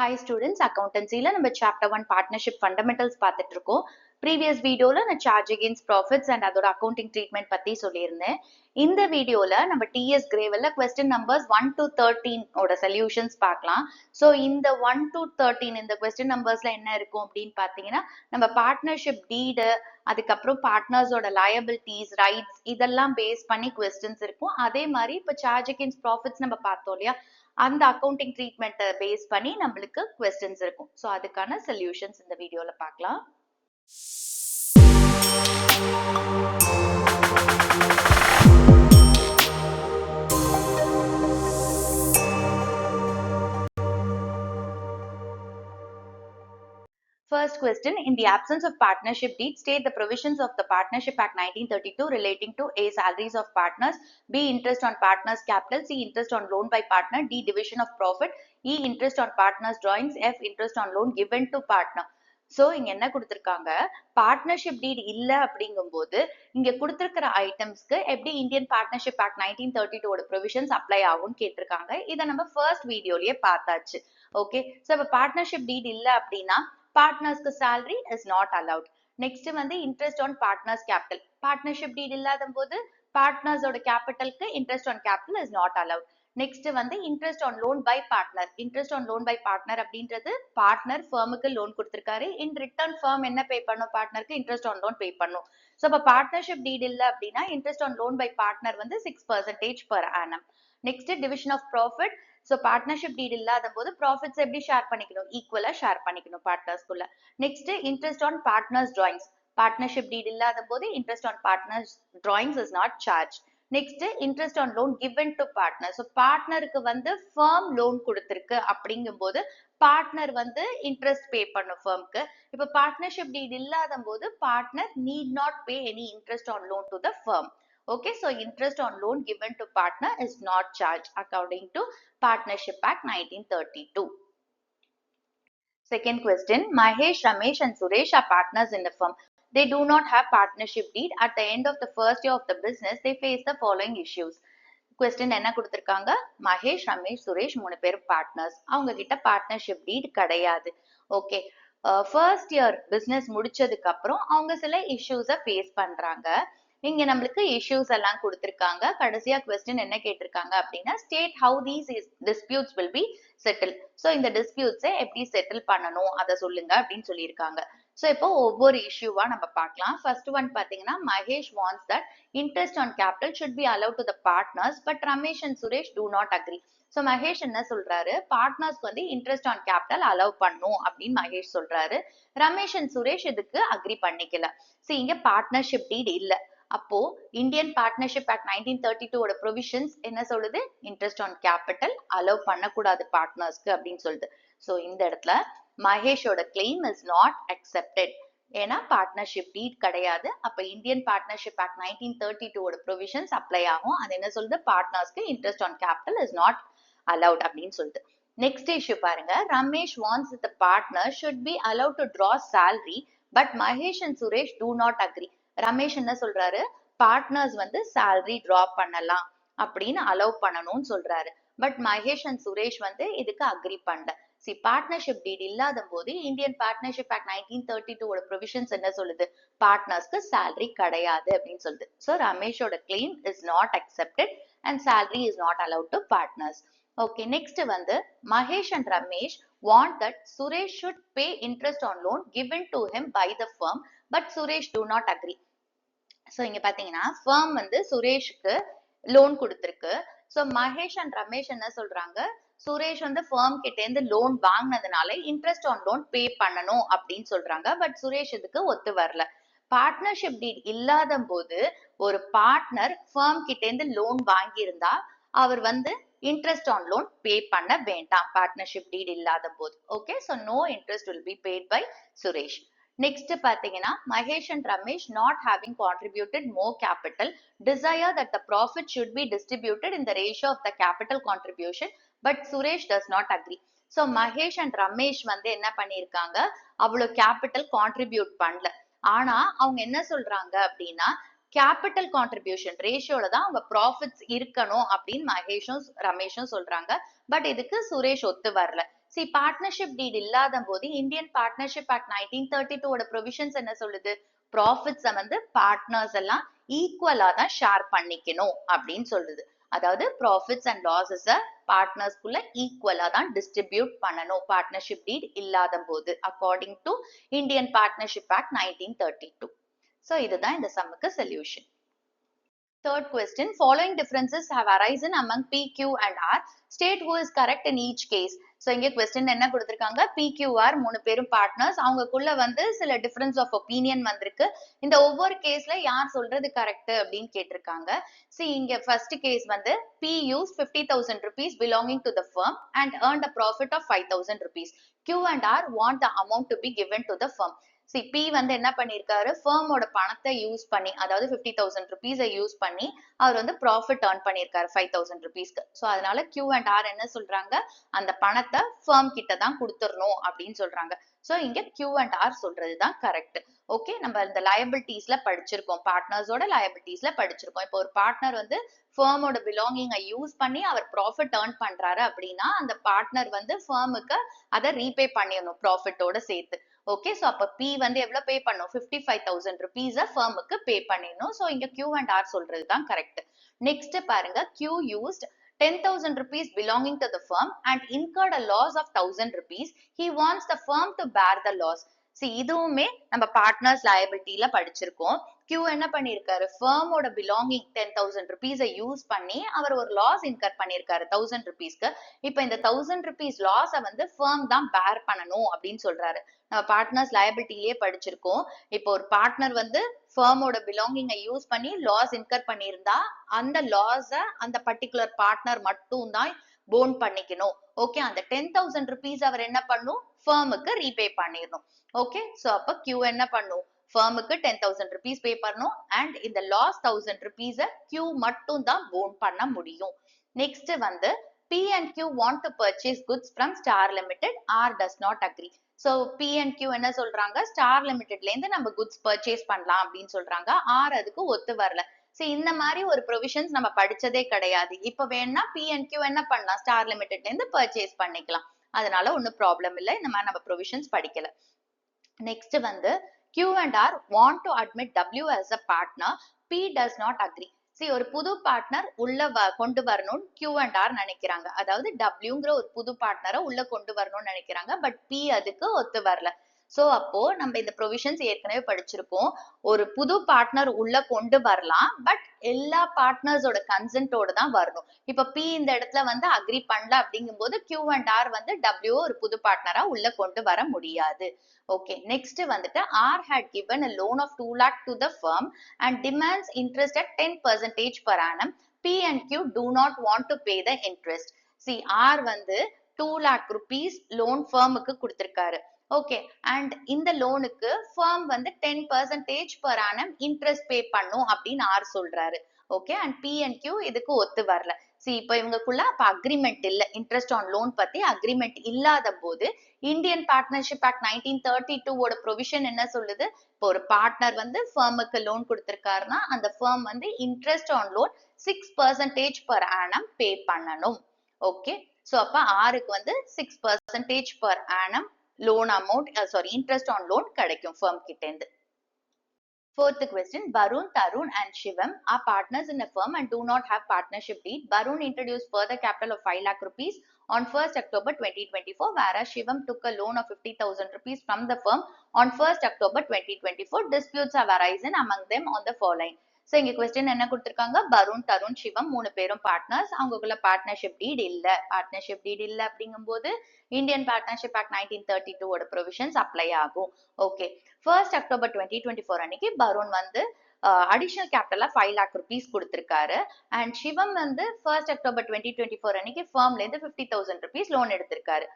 Hi students, accountancyல நம்ம chapter 1 partnership fundamentals பார்த்துட்டு இருக்கோம். Previous videoல நான் charge against profits and அதோட accounting treatment பத்தி சொல்லியிருந்தேன். இந்த வீடியோல நம்ம TS Gravelல question numbers 1 to 13 ஓட solutions பார்க்கலாம். So இந்த 1 to 13 இந்த question numbersல என்ன இருக்கும் அப்படின்னு பார்த்தீங்கன்னா, நம்ம partnership deed, அதுக்கப்புறம் பார்ட்னர்ஸோட liabilities, rights இதெல்லாம் பேஸ் பண்ணி questions இருக்கும். அதே மாதிரி இப்போ charge against profits நம்ம பார்த்தோம் இல்லையா, அந்த அக்கவுண்டிங் ட்ரீட்மெண்ட்டை பேஸ் பண்ணி நம்மளுக்கு கொஸ்டின்ஸ் இருக்கும். ஸோ அதுக்கான சொல்யூஷன்ஸ் இந்த வீடியோல பார்க்கலாம். First question, in the absence of partnership deed, state the provisions of the Partnership Act 1932 relating to A, salaries of partners, B, interest on partners' capital, C, interest on loan by partner, D, division of profit, E, interest on partners' drawings, F, interest on loan given to partner. So இங்க என்ன கொடுத்துருக்காங்க, partnership deed இல்ல அப்படிங்கும்போது இங்க கொடுத்துருக்கிற ஐட்டம்ஸ்க்கு எப்படி Indian partnership act 1932 provisions apply ஆகும்னு கேட்டிருக்காங்க. இதை நம்ம ஃபர்ஸ்ட் வீடியோலயே பார்த்தாச்சு. ஓகே, ஸோ இப்போ பார்ட்னர்ஷிப் டீட் இல்ல அப்படின்னா பார்ட்னர்ஸ்க்கு salary is not allowed. Next வந்து interest on partners capital, partnership deed இல்லாத போது பார்ட்னர்ஸோட கேபிட்டலுக்கு interest on capital is not allowed. Next வந்து interest on loan by partner, interest on loan by partner அப்படின்றது பார்ட்னர் ஃபர்முக்கு லோன் கொடுத்திருக்காரு, இன் ரிட்டர்ன் ஃபர்ம் என்ன பே பண்ணும், பார்ட்னருக்கு இன்ட்ரெஸ்ட் ஆன் லோன் பே பண்ணும். ஸோ இப்போ பார்ட்னர்ஷிப் டீட் இல்ல அப்படின்னா interest on loan by partner வந்து 6% per annum. Next division of profit, so partnership deed இல்லாத போது ப்ராஃபிட்ஸ் எப்படி ஷேர் பண்ணிக்கணும், ஈக்குவலா ஷேர் பண்ணிக்கணும் பார்ட்னர்ஸ்குள்ள. Next interest on partners drawings, partnership deed இல்லாத போது interest on partners drawings is not charge. Next interest on loan given to partner, so பார்ட்னருக்கு வந்து ஃபர்ம் லோன் கொடுத்திருக்கு அப்படிங்கும் போது பார்ட்னர் வந்து இன்ட்ரெஸ்ட் பே பண்ணும் ஃபர்ம்க்கு. இப்போ பார்ட்னர்ஷிப் டீட் இல்லாத போது partner need not pay any interest on loan to the firm. Okay, so interest on loan given to partner is not charged according to Partnership Act 1932. Second question, Mahesh, Ramesh and Suresh are partners in the firm. They do not have partnership deed. At the end of the first year of the business, they face the following issues. Question என்ன கொடுத்திருக்காங்க, மகேஷ், ரமேஷ், சுரேஷ் 3 பேர் partners, அவங்க கிட்ட partnership டீட் கிடையாது. Okay, first year business முடிச்சதுக்கு அப்புறம் அவங்க சில இஷ்யூஸை ஃபேஸ் பண்றாங்க. இங்க நம்மளுக்கு இஷ்யூஸ் எல்லாம் கொடுத்திருக்காங்க. கடைசியா கொஸ்டின் என்ன கேட்டிருக்காங்க அப்படின்னா, state how these disputes will be settle. So இந்த டிஸ்பியூட்ஸை எப்படி செட்டில் பண்ணணும் அதை சொல்லுங்க அப்படின்னு சொல்லியிருக்காங்க. ஸோ இப்போ ஒவ்வொரு இஷ்யூவா நம்ம பார்க்கலாம். ஃபர்ஸ்ட் ஒன் பாத்தீங்கன்னா, Mahesh wants that interest on capital should be allowed to the partners but Ramesh and Suresh do not agree. So Mahesh என்ன சொல்றாரு, பார்ட்னர்ஸ்க்கு வந்து இன்ட்ரெஸ்ட் ஆன் கேபிட்டல் அலோவ் பண்ணும் அப்படின்னு மகேஷ் சொல்றாரு. ரமேஷ் அண்ட் சுரேஷ் இதுக்கு அக்ரி பண்ணிக்கல. ஸோ இங்க பார்ட்னர்ஷிப் டீட் இல்ல. அப்போ இந்தியன் பார்ட்னர்ஷிப் ஆக்ட் 1932 ஓட ப்ரொவிஷன்ஸ் என்ன சொல்லுது, இன்ட்ரெஸ்ட் ஆன் கேபிட்டல் அலோவ் பண்ணக்கூடாது பார்ட்னர்ஸ்க்கு அப்படின்னு சொல்லுது. ஸோ இந்த இடத்துல மகேஷோட கிளைம் இஸ் நாட் அக்செப்டட், ஏன்னா பார்ட்னர்ஷிப் டீட் கிடையாது. அப்ப இந்தியன் பார்ட்னர்ஷிப் ஆக்ட் 1932 ஓட ப்ரொவிஷன்ஸ் அப்ளை ஆகும். அது என்ன சொல்லுது, பார்ட்னர்ஸ்க்கு interest on capital is not allowed அப்படின்னு சொல்லுது. நெக்ஸ்ட் இஷ்யூ பாருங்க, Ramesh wants the partner should be allowed to draw salary but Mahesh and Suresh do not agree. Ramesh என்ன சொல்றாரு, பார்ட்னர்ஸ் வந்து salary டிராப் பண்ணலாம் அப்படின்னு அலோவ் பண்ணணும்னு சொல்றாரு. பட் மகேஷ் அண்ட் சுரேஷ் வந்து இதுக்கு அக்ரி பண்ணல. சி, பார்ட்னர்ஷிப் டீட் இல்லாத போது இந்தியன் பார்ட்னர்ஷிப் ஆக்ட் 1932 ஓட ப்ரொவிஷன்ஸ் என்ன சொல்லுது, பார்ட்னர்ஸ்க்கு salary கிடையாது அப்படின்னு சொல்லுது. ஸோ ரமேஷோட claim is not accepted and salary is not allowed to partners. Okay, next வந்து Mahesh and Ramesh want that Suresh should pay interest on loan given to him by the firm but Suresh do not agree. So இங்க பாத்தீங்கன்னா firm வந்து சுரேஷுக்கு loan கொடுத்திருக்கு. So Mahesh and Ramesh என்ன சொல்றாங்க, சுரேஷ் வந்து firm கிட்ட இருந்து லோன் வாங்கினதுனால இன்ட்ரெஸ்ட் ஆன் லோன் பே பண்ணணும் அப்படின்னு சொல்றாங்க. பட் சுரேஷ் இதுக்கு ஒத்து வரல. பார்ட்னர்ஷிப் டீட் இல்லாத போது ஒரு பார்ட்னர் ஃபர்ம் கிட்ட இருந்து லோன் வாங்கியிருந்தா அவர் வந்து இன்ட்ரெஸ்ட் ஆன் லோன் பே பண்ண வேண்டாம், பார்ட்னர்ஷிப் டீட் இல்லாத போது. Okay, so no interest will be paid by Suresh. Next பாத்தீங்கன்னா, Mahesh and Ramesh not having contributed more capital desire that the profit should be distributed in the ratio of the capital contribution but Suresh does not agree. So Mahesh and Ramesh வந்து என்ன பண்ணியிருக்காங்க, அவ்வளவு capital contribute பண்ணல. ஆனா அவங்க என்ன சொல்றாங்க அப்படின்னா, கேபிட்டல் கான்ட்ரிபியூஷன் ரேஷியோல தான் அவங்க ப்ராஃபிட்ஸ் இருக்கணும் அப்படின்னு மகேஷும் ரமேஷும் சொல்றாங்க. பட் இதுக்கு சுரேஷ் ஒத்து வரல. See, partnership deed இல்லாத போது இந்தியன் பார்ட்னர்ஷிப் ஆக்ட் 1932 ஓட ப்ரொவிஷன்ஸ் என்ன சொல்லுது? ப்ராஃபிட்ஸை வந்து பார்ட்னர்ஸ் எல்லாம் ஈக்குவலா தான் ஷேர் பண்ணிக்கணும் அப்படின்னு சொல்லுது. அதாவது ப்ராஃபிட்ஸ் அண்ட் லாஸஸ பார்ட்னர்ஸ்குள்ள ஈக்குவலா தான் டிஸ்ட்ரிபியூட் பண்ணணும் பார்ட்னர்ஷிப் டீட் இல்லாத போது according to Indian partnership act 1932. So இதுதான் இந்த சம்முக்கு solution. Third question, following differences have arisen among P, Q and R. State who is correct in each case. So இங்க question என்ன கொடுத்திருக்காங்க? P, Q, R மூணு பேரும் பார்ட்னர்ஸ், அவங்களுக்குள்ள வந்து சில டிஃபரன்ஸ் ஆஃப் ஒப்பீனியன் வந்திருக்கு. இந்த ஒவ்வொரு கேஸ்ல யார் சொல்றது கரெக்ட் அப்படின்னு கேட்டிருக்காங்க. See, இங்க first case வந்து P used 50,000 rupees belonging to the firm and earned a profit of 5,000 rupees. Q and R want the amount to be given to the firm. See, P வந்து என்ன பண்ணிருக்காரு, ஃபர்மோட பணத்தை use பண்ணி, அதாவது 50,000 rupees use பண்ணி அவர் வந்து profit earn பண்ணிருக்காரு 5,000 rupeesக்கு. So அதனால Q and R என்ன சொல்றாங்க, அந்த பணத்தை ஃபர்ம் கிட்ட தான் கொடுத்துடணும் அப்படின்னு சொல்றாங்க. ஸோ இங்க Q and R சொல்றதுதான் கரெக்ட். ஓகே, நம்ம இந்த லயபிலிட்டிஸ்ல படிச்சிருக்கோம், பார்ட்னர்ஸோட லயபிலிட்டிஸ்ல படிச்சிருக்கோம். இப்போ ஒரு பார்ட்னர் வந்து ஃபர்மோட பிலாங்கிங்கை யூஸ் பண்ணி அவர் ப்ராஃபிட் earn பண்றாரு அப்படின்னா அந்த பார்ட்னர் வந்து ஃபர்முக்கு அதை ரீபே பண்ணிடணும் ப்ராஃபிட்டோட சேர்த்து. ஓகே, ஸோ அப்போ P வந்து எவ்வளவு பே பண்ணும், 55,000 rupees ஃபர்முக்கு பே பண்ணிடணும். ஸோ இங்க Q and R சொல்றது தான் கரெக்ட். நெக்ஸ்ட் பாருங்க, Q used 10,000 rupees belonging to the firm and incurred a loss of 1,000 rupees. He wants the firm to bear the loss. See, இதுவுமே நம்ம பார்ட்னர்ஸ் லயபிலிட்டியில படிச்சிருக்கோம். Q என்ன பண்ணிருக்காரு, ஃபர்மோட பிலாங்கிங் 10,000 rupees யூஸ் பண்ணி அவர் ஒரு லாஸ் இன்கர் பண்ணிருக்காரு 1,000 rupeesக்கு. இப்ப இந்த 1,000 rupees லாஸை வந்து ஃபர்ம் தான் பேர் பண்ணணும் அப்படின்னு சொல்றாரு. நம்ம பார்ட்னர்ஸ் லயபிலிட்டிலேயே படிச்சிருக்கோம். இப்போ ஒரு பார்ட்னர் வந்து ஃபர்மோட பிலாங்கிங்கை யூஸ் பண்ணி லாஸ் இன்கர் பண்ணியிருந்தா அந்த லாஸை அந்த பர்டிகுலர் பார்ட்னர் மட்டும் தான் போன் பண்ணிக்கணும். ஓகே, அந்த 10,000 rupees அவர் என்ன பண்ணும், ஃபர்முக்கு ரீபே பண்ணிடணும். ஓகே, சோ அப்ப Q என்ன பண்ணும், ஃபர்முக்கு 10,000 rupees பே பண்ணணும் அண்ட் இந்த லாஸ் 1,000 rupees Q மட்டும் தான் போன் பண்ண முடியும். நெக்ஸ்ட் வந்து P and Q want to purchase goods from Star Limited. R does not agree. So P and Q என்ன சொல்றாங்க, Star Limitedல இருந்து நம்ம goods purchase பண்ணலாம் அப்படின்னு சொல்றாங்க. R அதுக்கு ஒத்து வரல. சரி, இந்த மாதிரி ஒரு ப்ரொவிஷன்ஸ் நம்ம படிச்சதே கிடையாது. இப்ப வேணா P and Q என்ன பண்ணலாம், ஸ்டார் லிமிடெட்ல இருந்து பர்ச்சேஸ் பண்ணிக்கலாம். அதனால ஒன்னும் ப்ராப்ளம் இல்லை, இந்த மாதிரி நம்ம ப்ரொவிஷன்ஸ் படிக்கல. நெக்ஸ்ட் வந்து Q and R want to admit W as a partner. P does not agree. See, ஒரு புது பார்ட்னர் உள்ள கொண்டு வரணும்னு Q and R நினைக்கிறாங்க. அதாவது Wங்கிற ஒரு புது பார்ட்னரை உள்ள கொண்டு வரணும்னு நினைக்கிறாங்க. பட் P அதுக்கு ஒத்து வரல. சோ அப்போ நம்ம இந்த ப்ரொவிஷன்ஸ் ஏற்கனவே படிச்சிருக்கோம். ஒரு புது பார்ட்னர் உள்ள கொண்டு வரலாம், பட் எல்லா பார்ட்னர்ஸோட கன்சென்ட்டோட தான் வரணும். இப்ப P இந்த இடத்துல வந்து அக்ரி பண்ணல அப்படிங்கும் போது Q and R வந்து W ஒரு புது பார்ட்னரா உள்ள கொண்டு வர முடியாது. ஓகே, நெக்ஸ்ட் வந்துட்டு R had given a loan of 2 lakh to the firm and demands interest at 10% per annum. P and Q do not want to pay the interest. See, R வந்து 2 lakh rupees loan ஃபர்முக்கு கொடுத்திருக்காரு. Okay, and இந்த லோனுக்கு firm வந்து 10% per annum interest pay பண்ணும் அப்படின்னு R சொல்றாரு. Okay, and P and Q இதுக்கு ஒத்து வரல. இப்ப இவங்களுக்குள்ள அப்ப அக்ரிமெண்ட் இல்ல, இன்ட்ரெஸ்ட் ஆன் லோன் பத்தி அக்ரிமெண்ட் இல்லாத போது இந்தியன் பார்ட்னர்ஷிப் ஆக்ட் 1932 ஓட ப்ரொவிஷன் என்ன சொல்லுது, இப்போ ஒரு பார்ட்னர் வந்து ஃபர்முக்கு லோன் கொடுத்திருக்காருன்னா அந்த ஃபர்ம் வந்து interest on loan 6% per annum பே பண்ணணும். ஓகே, சோ அப்ப ஆருக்கு வந்து 6% per annum loan amount, interest on loan கிடைக்கும் firm கிட்ட இருந்து. Fourth question, Barun, Tarun and Shivam are partners in a firm and do not have partnership deed. Barun introduced further capital of 5 lakh rupees on 1st October 2024, whereas Shivam took a loan of 50,000 rupees from the firm on 1st October 2024. Disputes have arisen among them on the following. So இங்க question என்ன கொடுத்திருக்காங்க, பருண், தருண், சிவம் மூணு பேரும் partners, அவங்களுக்குள்ள partnership deed இல்ல. Partnership deed இல்ல அப்படிங்கும் போது இந்தியன் பார்ட்னர்ஷிப் ஆக்ட் 1932 ஓட ப்ரொவிஷன்ஸ் அப்ளை ஆகும். ஓகே, 1st October 2024 அன்னைக்கு பருண் வந்து அடிஷனல் கேபிட்டலா 5 lakh rupees கொடுத்திருக்காரு. அண்ட் சிவம் வந்து 1st October 2024 அன்னைக்கு ஃபர்ம்ல இருந்து 50,000 rupees லோன் எடுத்திருக்காரு.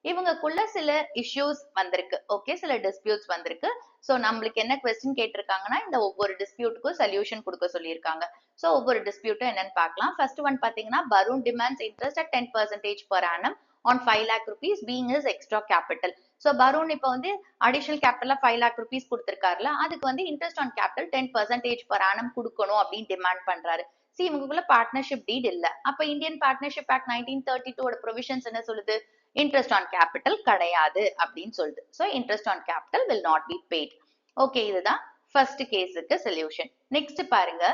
இவங்களுக்குள்ள சில இஷ்யூஸ் வந்திருக்கு. ஓகே, சில டிஸ்பியூட்ஸ் வந்திருக்கு. சோ நம்மளுக்கு என்ன கொஸ்டின் கேட்டிருக்காங்கன்னா, இந்த ஒவ்வொரு டிஸ்பியூட்டுக்கும் சொல்யூஷன் கொடுக்க சொல்லியிருக்காங்க. சோ ஒவ்வொரு டிஸ்பியூட்டும் என்னன்னு பார்க்கலாம். ஃபர்ஸ்ட் ஒன் பாத்தீங்கன்னா, Barun demands interest at 10% per annum on 5 lakh rupees being his extra capital. So Barun இப்ப வந்து அடிஷனல் கேபிட்டலா 5 lakh rupees கொடுத்திருக்காருல, அதுக்கு வந்து interest on capital 10% per annum கொடுக்கணும் அப்படின்னு டிமாண்ட் பண்றாரு. இவங்களுக்குள்ள பார்ட்னர்ஷிப் டீட் இல்ல. அப்ப இந்தியன் பார்ட்னர்ஷிப் ஆக்ட் 1932 ஓட ப்ரொவிஷன்ஸ் என்ன சொல்லுது, இன்ட்ரெஸ்ட் ஆன் கேபிட்டல் கிடையாது அப்படின்னு சொல்லுது. So interest on capital will not be paid. Okay, இதுதான் ஃபர்ஸ்ட் கேஸுக்கு சொல்யூஷன். நெக்ஸ்ட் பாருங்க,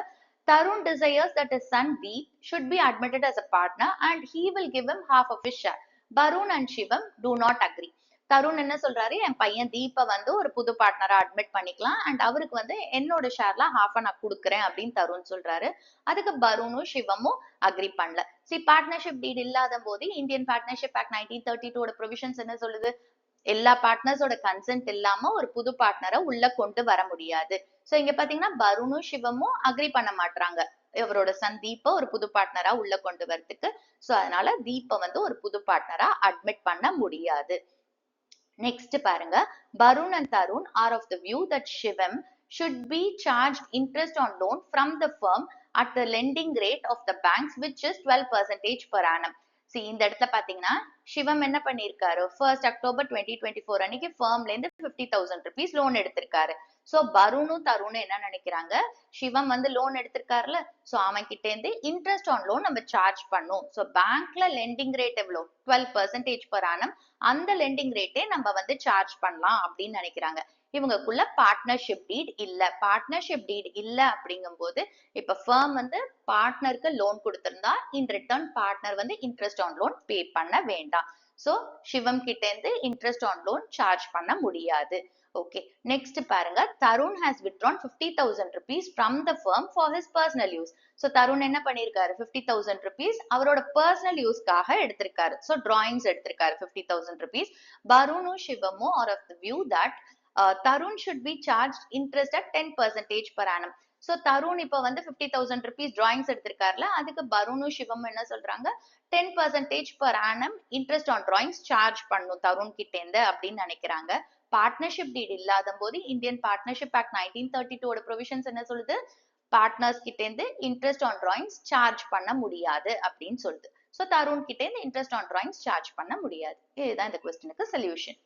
Tarun desires that his son Deep should be admitted as a partner and he will give him half of his share. Barun and Shivam do not agree. Tarun என்ன சொல்றாரு, என் பையன் தீப வந்து ஒரு புது பார்ட்னரா அட்மிட் பண்ணிக்கலாம் அண்ட் அவருக்கு வந்து என்னோட ஷேர்ல ஹாஃபா நான் கொடுக்குறேன் அப்படின்னு தருண் சொல்றாரு. அதுக்கு பருணும் சிவமும் அக்ரி பண்ணல. பார்ட்னர்ஷிப் டீட் இல்லாத போது இந்தியன் பார்ட்னர்ஷிப் ஆக்ட் 1932 ப்ரொவிஷன்ஸ் என்ன சொல்லுது, எல்லா பார்ட்னர்ஸோட கன்சென்ட் இல்லாம ஒரு புது பார்ட்னரை உள்ள கொண்டு வர முடியாது. சோ இங்க பாத்தீங்கன்னா பருணும் சிவமும் அக்ரி பண்ண மாட்டாங்க இவரோட சன் தீப ஒரு புது பார்ட்னரா உள்ள கொண்டு வரதுக்கு. சோ அதனால தீப வந்து ஒரு புது பார்ட்னரா அட்மிட் பண்ண முடியாது. நெக்ஸ்ட் பாருங்க, Barun and Tarun are of the view that Shivam should be charged interest on loan from the firm at the lending rate of the banks which is 12% per annum. இந்த இடத்துல பாத்தீங்கன்னா சிவம் என்ன பண்ணிருக்காரு, 1st October 2024 அன்னைக்கு ஃபர்ம்ல இருந்து 50,000 rupees loan எடுத்திருக்காரு. So பருணும் தருணும் என்ன நினைக்கிறாங்க, சிவம் வந்து லோன் எடுத்திருக்காருல, சோ அவன் கிட்ட இருந்து இன்ட்ரெஸ்ட் ஆன் லோன் நம்ம சார்ஜ் பண்ணும். சோ பேங்க்ல லெண்டிங் ரேட் எவ்வளவு, 12% per annum, அந்த லெண்டிங் ரேட்டே நம்ம வந்து சார்ஜ் பண்ணலாம் அப்படின்னு நினைக்கிறாங்க. இவங்களுக்குள்ள பார்ட்னர்ஷிப் டீட் இல்ல. பார்ட்னர்ஷிப் டீட் இல்ல அப்படிங்கும் போது இப்ப ஃபர்ம் வந்து பார்ட்னருக்கு லோன் கொடுத்திருந்தா இன் ரிட்டர்ன் பார்ட்னர் வந்து இன்ட்ரெஸ்ட் ஆன் லோன் பே பண்ண வேண்டாம். சோ சிவம் கிட்ட இருந்து இன்ட்ரெஸ்ட் ஆன் லோன் சார்ஜ் பண்ண முடியாது. ஓகே, நெக்ஸ்ட் பாருங்க, Tarun has withdrawn 50,000 rupees from the firm for his personal use. So Tarun என்ன பண்ணிருக்காரு, 50,000 rupees அவரோட பர்சனல் யூஸ்க்காக எடுத்திருக்காரு. சோ டிராயிங்ஸ் எடுத்திருக்காரு 50,000 rupees. பருணும் சிவமும் are of the view that Tarun should be charged interest at 10% per annum. So Tarun இப்ப வந்து 50,000 rupees drawings எடுத்திருக்காருல, அதுக்கு பருணும் சிவமும் என்ன சொல்றாங்க, 10% per annum interest on drawings charge பண்ணும் தருண் கிட்ட இருந்து அப்படின்னு நினைக்கிறாங்க. பார்ட்னர்ஷிப் டீட் இல்லாத போது இந்தியன் பார்ட்னர்ஷிப் ஆக்ட் 1932 ப்ரொவிஷன்ஸ் என்ன சொல்லுது, பார்ட்னர்ஸ் கிட்ட இருந்து இன்ட்ரெஸ்ட் ஆன் டிராயிங்ஸ் சார்ஜ் பண்ண முடியாது அப்படின்னு சொல்லுது. சோ தருண் கிட்ட இருந்து இன்ட்ரெஸ்ட் ஆன் டிராயிங்ஸ் சார்ஜ் பண்ண முடியாது. இதுதான் இந்த क्वेश्चनக்கு சொல்யூஷன்.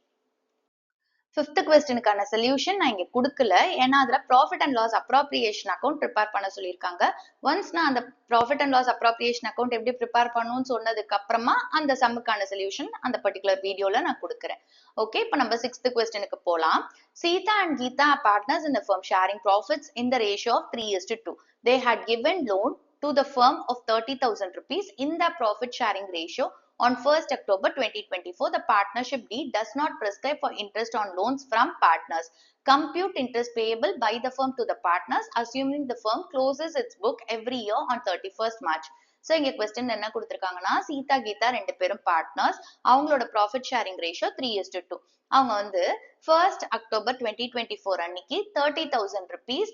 ஃபிஃப்த் கொஸ்டினுக்கான சொல்யூஷன் நான் இங்க கொடுக்கல, ஏன்னா அதுல profit and loss appropriation account prepare பண்ண சொல்லியிருக்காங்க. ஒன்ஸ் நான் அந்த profit and loss appropriation account எப்படி ப்ரிப்பேர் பண்ணணும்னு சொன்னதுக்கு அப்புறமா அந்த சம்முக்கான சொல்யூஷன் அந்த பர்டிகுலர் வீடியோல நான் கொடுக்குறேன். ஓகே, இப்போ நம்ம சிக்ஸ்த் கொஸ்டினுக்கு போலாம். Sita and Geeta are partners in the firm sharing profits in the ratio of 3:2. They had given loan to the firm of 30,000 rupees in the profit sharing ratio. On 1st October 2024, the partnership deed does not prescribe for interest on loans from partners. Compute interest payable by the firm to the partners, assuming the firm closes its book every year on 31st March. So இங்க question என்ன கொடுத்திருக்காங்கன்னா, சீதா கீதா ரெண்டு பேரும் partners, அவங்களோட profit sharing ratio 3:2. அவங்க வந்து 1st October 2024 அன்னைக்கு 30,000 rupees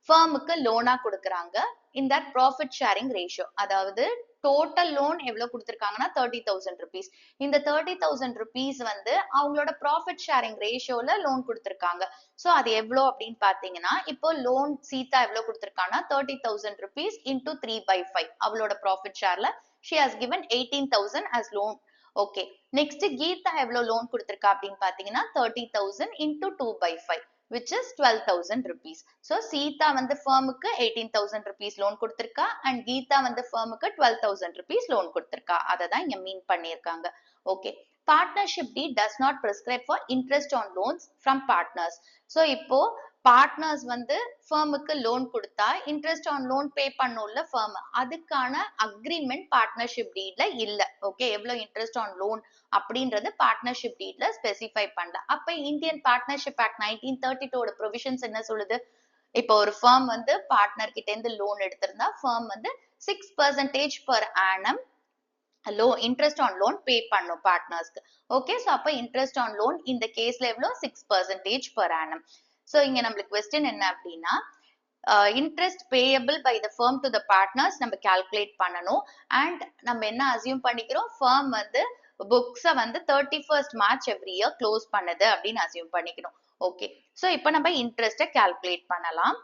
ஃபர்முக்கு லோனா கொடுக்குறாங்க. இந்த ப்ராஃபிட் ஷேரிங் ரேஷியோ, அதாவது டோட்டல் லோன் எவ்வளவு கொடுத்திருக்காங்கன்னா 30,000 rupees. இந்த 30,000 rupees வந்து அவங்களோட ப்ராஃபிட் ஷேரிங் ரேஷியோல லோன் கொடுத்திருக்காங்க. சோ அது எவ்வளவு அப்படின்னு பாத்தீங்கன்னா, இப்போ லோன் சீதா எவ்வளவு கொடுத்திருக்காங்கன்னா 30,000 rupees into 3/5 அவளோட ப்ராஃபிட் ஷேர்ல she has given 18,000 as loan. Okay, next Geetha எவ்வளவு லோன் கொடுத்திருக்கா அப்படின்னு பாத்தீங்கன்னா 30,000 into 2/5 which is 12,000 rupees. So Sita வந்து ஃபர்முக்கு 18,000 rupees லோன் கொடுத்திருக்கா and கீதா வந்து ஃபர்முக்கு 12,000 rupees லோன் கொடுத்திருக்கா. அதை தான் இங்க மீன் பண்ணியிருக்காங்க. Okay, partnership deed does not prescribe for interest on loans from partners. So இப்போ பார்ட்னர்ஸ் வந்து ஃபர்முக்கு லோன் கொடுத்தா இன்ட்ரெஸ்ட் ஆன் லோன் பே பண்ணும்ல ஃபர்ம், அதுக்கான அக்ரிமெண்ட் பார்ட்னர்ஷிப் டீட்ல இல்ல. ஓகே, எவ்வளவு இன்ட்ரெஸ்ட் ஆன் லோன் அப்படின்றது பார்ட்னர்ஷிப் டீட்ல ஸ்பெசிஃபை பண்ணல. அப்ப இந்தியன் பார்ட்னர்ஷிப் ஆக்ட் 1932 ப்ரொவிஷன்ஸ் என்ன சொல்லுது, இப்போ ஒரு ஃபர்ம் வந்து பார்ட்னர் கிட்ட இருந்து லோன் எடுத்திருந்தா ஃபர்ம் வந்து 6% per annum interest on loan pay பண்ணும் பார்ட்னர்ஸ்க்கு. ஓகே, சோ அப்ப இன்ட்ரெஸ்ட் ஆன் லோன் இந்த கேஸ்ல எவ்வளவு 6% per annum. சோ இங்க நம்மளுக்கு கொஸ்டின் என்ன அப்படின்னா, interest payable by the firm to the partners நம்ம கால்குலேட் பண்ணணும். அண்ட் நம்ம என்ன அசியூம் பண்ணிக்கிறோம், ஃபர்ம் வந்து புக்ஸை வந்து 31st March every year close பண்ணுது அப்படின்னு அசியூம் பண்ணிக்கணும். ஓகே, சோ இப்போ நம்ம இன்ட்ரெஸ்ட்டை கால்குலேட் பண்ணலாம்.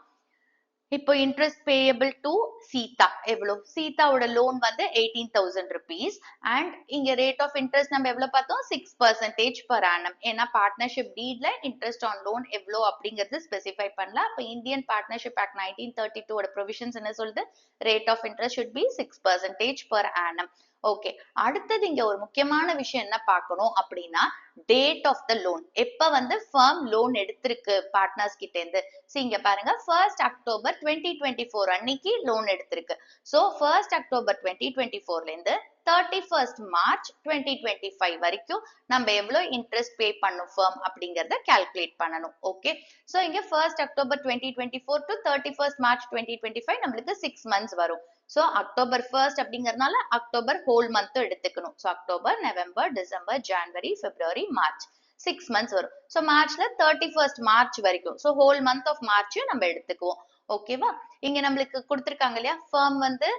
இப்போ இன்ட்ரெஸ்ட் பேயபிள் டு சீதா எவ்வளவு, சீதாவோட லோன் வந்து 18,000 rupees அண்ட் இங்க ரேட் ஆஃப் இன்ட்ரெஸ்ட் நம்ம எவ்வளவு பார்த்தோம் 6% per annum. ஏன்னா பார்ட்னர்ஷிப் டீட்ல இன்ட்ரெஸ்ட் ஆன் லோன் எவ்வளவு அப்படிங்கிறது ஸ்பெசிஃபை பண்ணல. அப்ப இந்தியன் பார்ட்னர்ஷிப் ஆக்ட் 1932 ப்ரொவிஷன்ஸ் என்ன சொல்லுது, rate of interest should be 6% per annum. Okay, அடுத்தது இங்க ஒரு முக்கியமான விஷயம் என்ன பார்க்கணும் அப்படின்னா டேட் ஆஃப் த லோன். எப்ப வந்து firm லோன் எடுத்திருக்கு பார்ட்னர்ஸ் கிட்ட இருந்து. இங்க பாருங்க 1st அக்டோபர் 2024 அன்னைக்கு லோன் எடுத்திருக்கு. சோ 1st அக்டோபர் 2024ல இருந்து 31st மார்ச் 2025 வரைக்கும் நம்ம எவ்வளவு இன்ட்ரெஸ்ட் பே பண்ணும் firm அப்படிங்கறத கால்குலேட் பண்ணணும். ஓகே, சோ இங்க 1st October 2024 to 31st March 2025 நம்மளுக்கு 6 months வரும். சோ அக்டோபர் 1st அப்படிங்கறதுனால அக்டோபர் ஹோல் மந்த் எடுத்துக்கணும். சோ அக்டோபர், நவம்பர், டிசம்பர், ஜனவரி, பிப்ரவரி, மார்ச் 6 months வரும். சோ மார்ச்ல 31st மார்ச் வரைக்கும். சோ ஹோல் மந்த் ஆஃப் மார்ச்சையும் நம்ம எடுத்துக்குவோம். ஓகேவா? இங்க நம்மளுக்கு கொடுத்திருக்காங்க இல்லையா, firm வந்து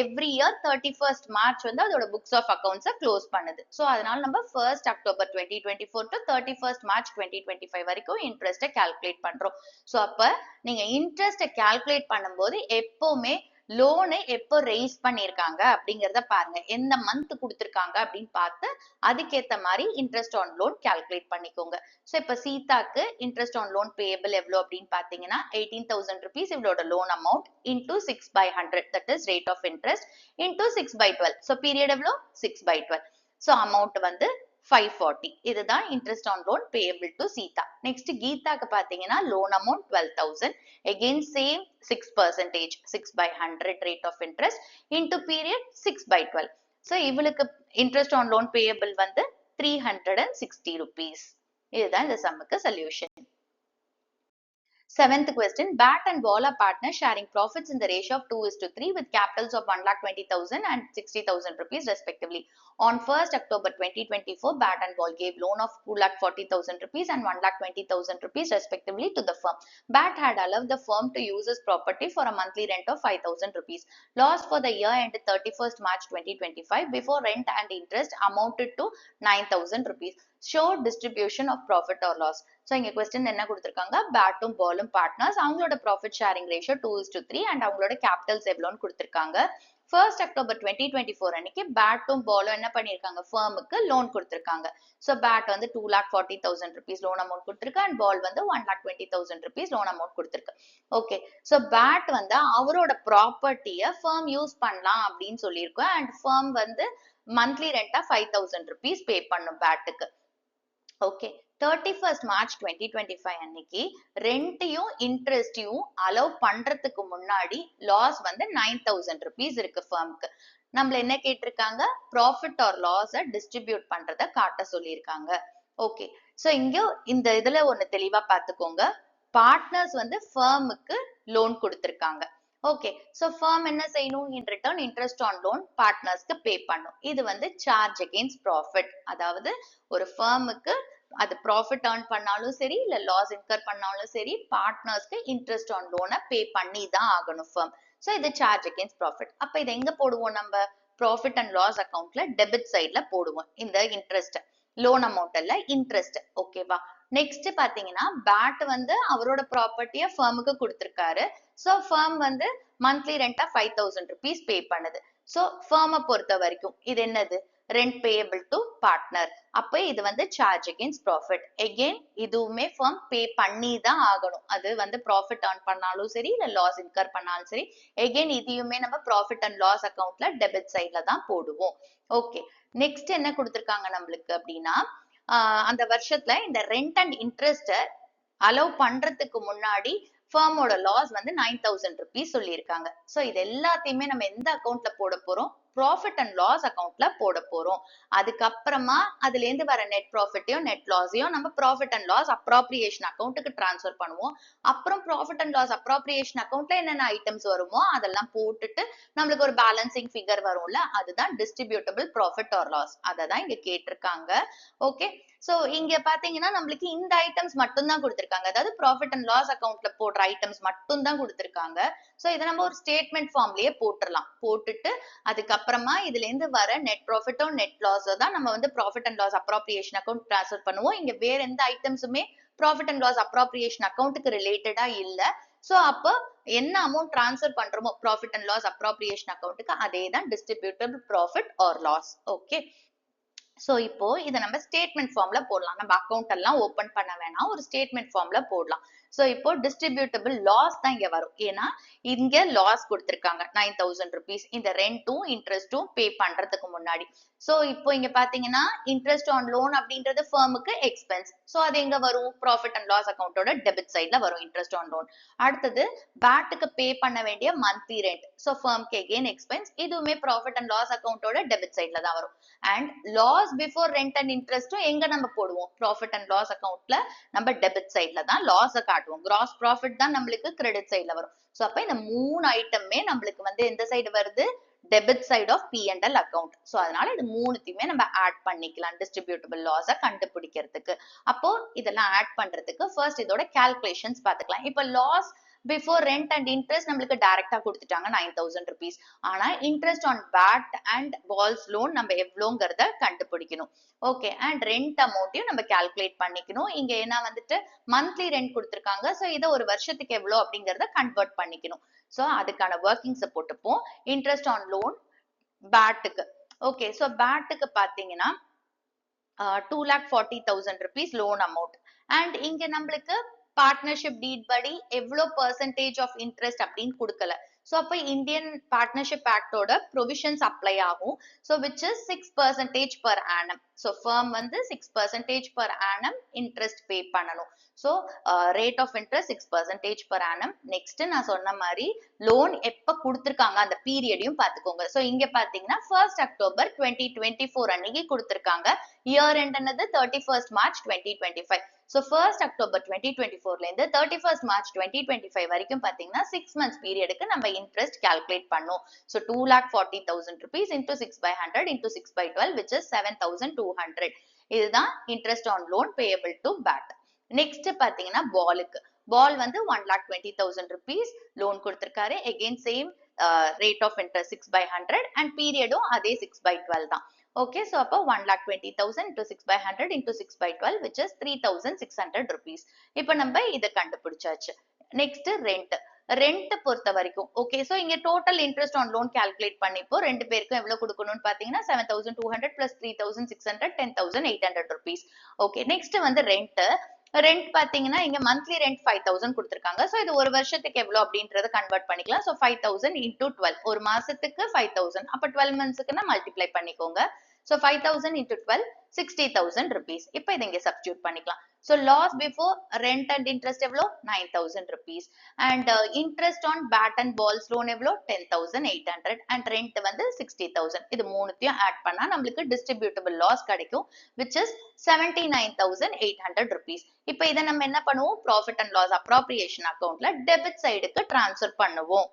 எவ்ரி இயர் 31st மார்ச் வந்து அதோட புக்ஸ் ஆஃப் அக்கவுண்ட்ஸை க்ளோஸ் பண்ணுது. சோ அதனால நம்ம 1st October 2024 to 31st March 2025 வரைக்கும் இன்ட்ரெஸ்ட்டை கால்குலேட் பண்றோம். சோ அப்ப நீங்க இன்ட்ரெஸ்ட்டை கால்குலேட் பண்ணும்போது எப்பவுமே லோனு எப்போ ரெய்ஸ் பண்ணிருக்காங்க அப்படிங்கறத பாருங்க. எந்த மந்த் கொடுத்திருக்காங்க அப்படின்னு பார்த்து அதுக்கேத்த மாதிரி இன்ட்ரெஸ்ட் ஆன் லோன் கால்குலேட் பண்ணிக்கோங்க. சோ இப்ப சீதாக்கு இன்ட்ரெஸ்ட் ஆன் லோன் பேயபிள் எவ்வளவு அப்படின்னு பாத்தீங்கன்னா 18,000 rupees இவளோட loan amount into 6/100, that is rate of interest into 6/12. So period எவ்வளவு 6/12. சோ அமௌண்ட் வந்து 540. இதுதான் interest on loan payable to Seetha. Next கீதாக்கு பாத்தீங்கன்னா loan amount 12,000. again same 6%, 6/100 rate of interest into period 6/12. so இவளுக்கு இன்ட்ரெஸ்ட் ஆன் லோன் பேயபிள் வந்து 360 rupees. இதுதான் இந்த சம்முக்கு solution. Seventh question, BAT and Ball are partners sharing profits in the ratio of 2:3 with capitals of 1,20,000 and 60,000 rupees respectively. On 1st October 2024, BAT and Ball gave loan of 2,40,000 rupees and 1,20,000 rupees respectively to the firm. BAT had allowed the firm to use its property for a monthly rent of 5,000 rupees. Loss for the year ended 31st March 2025 before rent and interest amounted to 9,000 rupees. Show distribution of profit or loss. So இங்க question என்ன கொடுத்திருக்காங்க, பேட்டும் பாலும் partners, அவங்களோட profit sharing ratio 2:3 and அவங்களோட Capitals எவ்வளோன்னு கொடுத்திருக்காங்க. 1st October 2024 அன்னைக்கு பேட்டும் பாலும் என்ன பண்ணிருக்காங்க, ஃபர்முக்கு லோன் கொடுத்திருக்காங்க. சோ பேட் வந்து 2,40,000 rupees லோன் அமௌண்ட் கொடுத்திருக்கு அண்ட் பால் வந்து 1,20,000 rupees லோன் அமௌண்ட் கொடுத்திருக்கு. ஓகே, சோ பேட் வந்து அவரோட ப்ராப்பர்ட்டியை ஃபர்ம் யூஸ் பண்ணலாம் அப்படின்னு சொல்லியிருக்கோம் அண்ட் ஃபர்ம் வந்து மந்த்லி ரெண்டா 5,000 rupees பே பண்ணும் பேட்டுக்கு. ஓகே, 31st மார்ச் 2025 அன்னைக்கு ரெண்ட்டையும் இன்ட்ரெஸ்டையும் அலோவ் பண்றதுக்கு முன்னாடி லாஸ் வந்து 9,000 rupees இருக்கு ஃபர்முக்கு. நம்மள என்ன கேட்டிருக்காங்க, ப்ராஃபிட் ஆர் லாஸ் டிஸ்ட்ரிபியூட் பண்றத காட்ட சொல்லியிருக்காங்க. ஓகே, சோ இங்க இந்த இதுல ஒண்ணு தெளிவா பாத்துக்கோங்க. பார்ட்னர்ஸ் வந்து ஃபர்முக்கு லோன் கொடுத்திருக்காங்க. ஓகே, சோ firm என்ன செய்யணும், in return interest on loan பார்ட்னர்ஸ்க்கு பே பண்ணும். இது வந்து சார்ஜ் அகெயின்ஸ்ட் ப்ராஃபிட். அதாவது ஒரு ஃபர்முக்கு அது ப்ராஃபிட் earn பண்ணாலும் சரி இல்ல லாஸ் இன்கர் பண்ணாலும் சரி பார்ட்னர்ஸ்க்கு இன்ட்ரெஸ்ட் ஆன் லோனை பே பண்ணி தான் ஆகணும் firm. சோ இது சார்ஜ் அகெயின்ஸ்ட் ப்ராஃபிட். அப்ப இதை எங்க போடுவோம், நம்ம ப்ராஃபிட் அண்ட் லாஸ் அக்கவுண்ட்ல டெபிட் சைட்ல போடுவோம் இந்த இன்ட்ரெஸ்ட், லோன் அமௌண்ட் அல்ல இன்ட்ரெஸ்ட். ஓகேவா? நெக்ஸ்ட் பாத்தீங்கன்னா பேட் வந்து அவரோட ப்ராப்பர்ட்டிய ஃபர்முக்கு கொடுத்திருக்காரு. சோ ஃபர்ம் வந்து மந்த்லி ரெண்டா 5,000 rupees பே பண்ணுது. சோ ஃபர்மை பொறுத்த வரைக்கும் இது என்னது, ரெண்ட் பேயபிள் டு பார்ட்னர். அப்ப இது வந்து சார்ஜ் அகெயின்ஸ்ட் ப்ராஃபிட். எகெயின் இதுவுமே ஃபர்ம் பே பண்ணி தான் ஆகணும். அது வந்து ப்ராஃபிட் earn பண்ணாலும் சரி இல்ல லாஸ் இன்கர் பண்ணாலும் சரி எகெயின் இதையுமே நம்ம ப்ராஃபிட் அண்ட் லாஸ் அக்கவுண்ட்ல டெபிட் சைட்ல தான் போடுவோம். ஓகே, நெக்ஸ்ட் என்ன கொடுத்திருக்காங்க நம்மளுக்கு அப்படின்னா அந்த வருஷத்துல இந்த ரெண்ட் அண்ட் இன்ட்ரெஸ்ட் அலோவ் பண்றதுக்கு முன்னாடி ஃபர்மோட லாஸ் வந்து 9,000 rupees சொல்லியிருக்காங்க. சோ இது எல்லாத்தையுமே நம்ம எந்த அக்கவுண்ட்ல போட போறோம், ப்ராஃபிட் அண்ட் லாஸ் அக்கவுண்ட்ல போட போறோம். அதுக்கப்புறமா அதுல இருந்து வர நெட் ப்ராஃபிட்டையும் நெட் லாஸையும் நம்ம ப்ராஃபிட் அண்ட் லாஸ் அப்ராப்ரியேஷன் அக்கவுண்ட்டுக்கு டிரான்ஸ்ஃபர் பண்ணுவோம். அப்புறம் ப்ராஃபிட் அண்ட் லாஸ் அப்ராப்ரியேஷன் அக்கவுண்ட்ல என்னென்ன ஐட்டம்ஸ் வருமோ அதெல்லாம் போட்டுட்டு நம்மளுக்கு ஒரு பேலன்சிங் ஃபிகர் வரும்ல, அதுதான் டிஸ்ட்ரிபியூட்டபிள் ப்ராஃபிட் ஆர் லாஸ். அதை தான் இங்க கேட்டிருக்காங்க. ஓகே, சோ இங்க பாத்தீங்கன்னா நம்மளுக்கு இந்த ஐட்டம்ஸ் மட்டும் தான் கொடுத்திருக்காங்க. அதாவது ப்ராஃபிட் அண்ட் லாஸ் அக்கவுண்ட்ல போடுற ஐட்டம்ஸ் மட்டும் தான் கொடுத்திருக்காங்க. சோ இதை நம்ம ஒரு ஸ்டேட்மெண்ட் ஃபார்ம்லயே போட்டுடலாம். போட்டுட்டு அதுக்கப்புறமா இதுல இருந்து வர நெட் ப்ராஃபிட்டோ நெட் லாஸோ தான் நம்ம வந்து profit and loss appropriation account transfer பண்ணுவோம். இங்க வேற எந்த ஐட்டம்ஸுமே ப்ராஃபிட் அண்ட் லாஸ் அப்ராப்ரியேஷன் அக்கவுண்ட்டுக்கு ரிலேட்டடா இல்ல. சோ அப்போ என்ன அமௌண்ட் டிரான்ஸ்ஃபர் பண்றோமோ ப்ராஃபிட் அண்ட் லாஸ் அப்ராப்ரியேஷன் அக்கவுண்ட்டுக்கு அதே தான் distributable profit or loss. Okay, so இப்போ இத நம்ம ஸ்டேட்மெண்ட் ஃபார்ம்ல போடலாம். நம்ம அக்கவுண்ட் எல்லாம் ஓபன் பண்ண வேணாம். ஒரு ஸ்டேட்மெண்ட் ஃபார்ம்ல போடலாம். சோ இப்போ டிஸ்ட்ரிபியூட்டபிள் லாஸ் தான் இங்க வரும். ஏன்னா இங்க லாஸ் கொடுத்திருக்காங்க 9000 rupees இந்த ரெண்டும் இன்ட்ரெஸ்டும் பே பண்றதுக்கு முன்னாடி. சோ இப்போ இங்க பாத்தீங்கன்னா இன்ட்ரெஸ்ட் ஆன் லோன் அப்படின்றது ஃபர்முக்கு எக்ஸ்பென்ஸ். சோ அது எங்க வரும்? ப்ராஃபிட் அண்ட் லாஸ் அக்கவுண்டோட டெபிட் சைட்ல வரும் இன்ட்ரெஸ்ட் ஆன் லோன். அடுத்தது பேட்டுக்கு பே பண்ண வேண்டிய மந்த்லி ரெண்ட். சோ ஃபர்முக்கு அகைன் எக்ஸ்பென்ஸ். இதுவுமே ப்ராஃபிட் அண்ட் லாஸ் அக்கவுண்டோட டெபிட் சைட்ல தான் வரும். And loss before rent and இன்ட்ரெஸ்டும் எங்க நம்ம போடுவோம்? ப்ராஃபிட் அண்ட் லாஸ் அக்கவுண்ட்ல நம்ம டெபிட் சைட்ல தான் லாஸ் காட்டுவோம். கிராஸ் ப்ராஃபிட் தான் நம்மளுக்கு கிரெடிட் சைட்ல வரும். சோ அப்ப இந்த மூணு ஐட்டமே நம்மளுக்கு வந்து எந்த சைடு வருது? Debit side of P&L account. So அதனால இது மூணுத்தையுமே நம்ம ஆட் பண்ணிக்கலாம் டிஸ்ட்ரிபியூட்டபிள் லாஸ கண்டுபிடிக்கிறதுக்கு. அப்போ இதெல்லாம் ஆட் பண்றதுக்கு ஃபர்ஸ்ட் இதோட கால்குலேஷன்ஸ் பாத்துக்கலாம். இப்போ loss before rent and interest நம்மளுக்கு டைரக்டா கொடுத்துட்டாங்க 9000 rupees. ஆனா interest on bat and balls loan நம்ம எவ்வளோங்கிறத கண்டுபிடிக்கணும். ஓகே, அண்ட் ரெண்ட் அமௌண்ட்டையும் நம்ம கால்குலேட் பண்ணிக்கணும். இங்க என்ன வந்துட்டு மந்த்லி ரெண்ட் கொடுத்துருக்காங்க. சோ இதை ஒரு வருஷத்துக்கு எவ்வளவு அப்படிங்கறத கன்வெர்ட் பண்ணிக்கணும். சோ அதுக்கான ஒர்க்கிங்ஸ் போட்டுப்போம். இன்ட்ரெஸ்ட் ஆன் லோன் பேட்டுக்கு. ஓகே, சோ பேட்டுக்கு பாத்தீங்கன்னா 2,40,000 rupees லோன் அமௌண்ட். அண்ட் இங்க நம்மளுக்கு பார்ட்னர்ஷிப் டீட் படி எவ்வளோ பெர்சன்டேஜ் ஆஃப் இன்ட்ரெஸ்ட் அப்படின்னு கொடுக்கல. ஸோ அப்போ இந்தியன் பார்ட்னர்ஷிப் ஆக்டோட ப்ரொவிஷன்ஸ் அப்ளை ஆகும். So which is 6% per annum. So firm வந்து 6% per annum இன்ட்ரெஸ்ட் பே பண்ணணும். So rate of interest 6% per annum. Next நான் சொன்ன மாதிரி லோன் எப்போ கொடுத்துருக்காங்க அந்த பீரியடையும் பார்த்துக்கோங்க. ஸோ இங்க பார்த்தீங்கன்னா 1st October 2024 அன்னைக்கு கொடுத்துருக்காங்க. இயர் எண்ட் என்னது 31st March 2025. So 1st October 2024ல இருந்து 31st March 2025 வரைக்கும் பாத்தீங்கன்னா 6 months பீரியடுக்கு நம்ம இன்ட்ரெஸ்ட் கால்குலேட் பண்ணோம். So 2,40,000 rupees into 6/100 into 6/12 which is 7,200. இதுதான் interest on loan payable to Pat. Next பாத்தீங்கன்னா பாலுக்கு. பால் வந்து 1,20,000 rupees லோன் கொடுத்திருக்காரு. Again same rate of interest 6/100 and பீரியடும் அதே 6/12 தான். Okay, so அப்போ 1,20,000 into 6/100 into 6/12 which is 3,600 rupees. இப்போ நம்ம இதை கண்டுபிடிச்சாச்சு. Next rent. ரெண்ட் பொறுத்த வரைக்கும் ஓகே, சோ இங்க total interest on loan calculate பண்ணிப்போ ரெண்டு பேருக்கும் எவ்வளவு கொடுக்கணும்னு பாத்தீங்கன்னா 7,200 plus 3,600 10,800 rupees. ஓகே, நெக்ஸ்ட் வந்து ரெண்ட். ரெண்ட் பாத்தீங்கன்னா இங்க மந்த்லி ரெண்ட் 5,000 கொடுத்திருக்காங்க. சோ இது ஒரு வருஷத்துக்கு எவ்வளவு அப்படின்றத கன்வெர்ட் பண்ணிக்கலாம். சோ 5,000 into 12 ஒரு மாசத்துக்கு 5,000. அப்ப 12 monthsக்குன்னா மல்டிப்ளை பண்ணிக்கோங்க. So 5,000 into 12 60,000 rupees. இப்போ இதை இங்க சப்ஸ்டிட்யூட் பண்ணிக்கலாம். So loss before rent and interest எவ்வளோ? 9,000 rupees. And interest on bat and balls loan எவ்வளோ? 10,800. And rent வந்து 60,000. இது மூணுத்தையும் ஆட் பண்ணா நம்மளுக்கு distributable loss கிடைக்கும் which is 79,800 rupees. இப்போ இதை நம்ம என்ன பண்ணுவோம்? Profit and loss appropriation accountல debit sideக்கு transfer பண்ணுவோம்.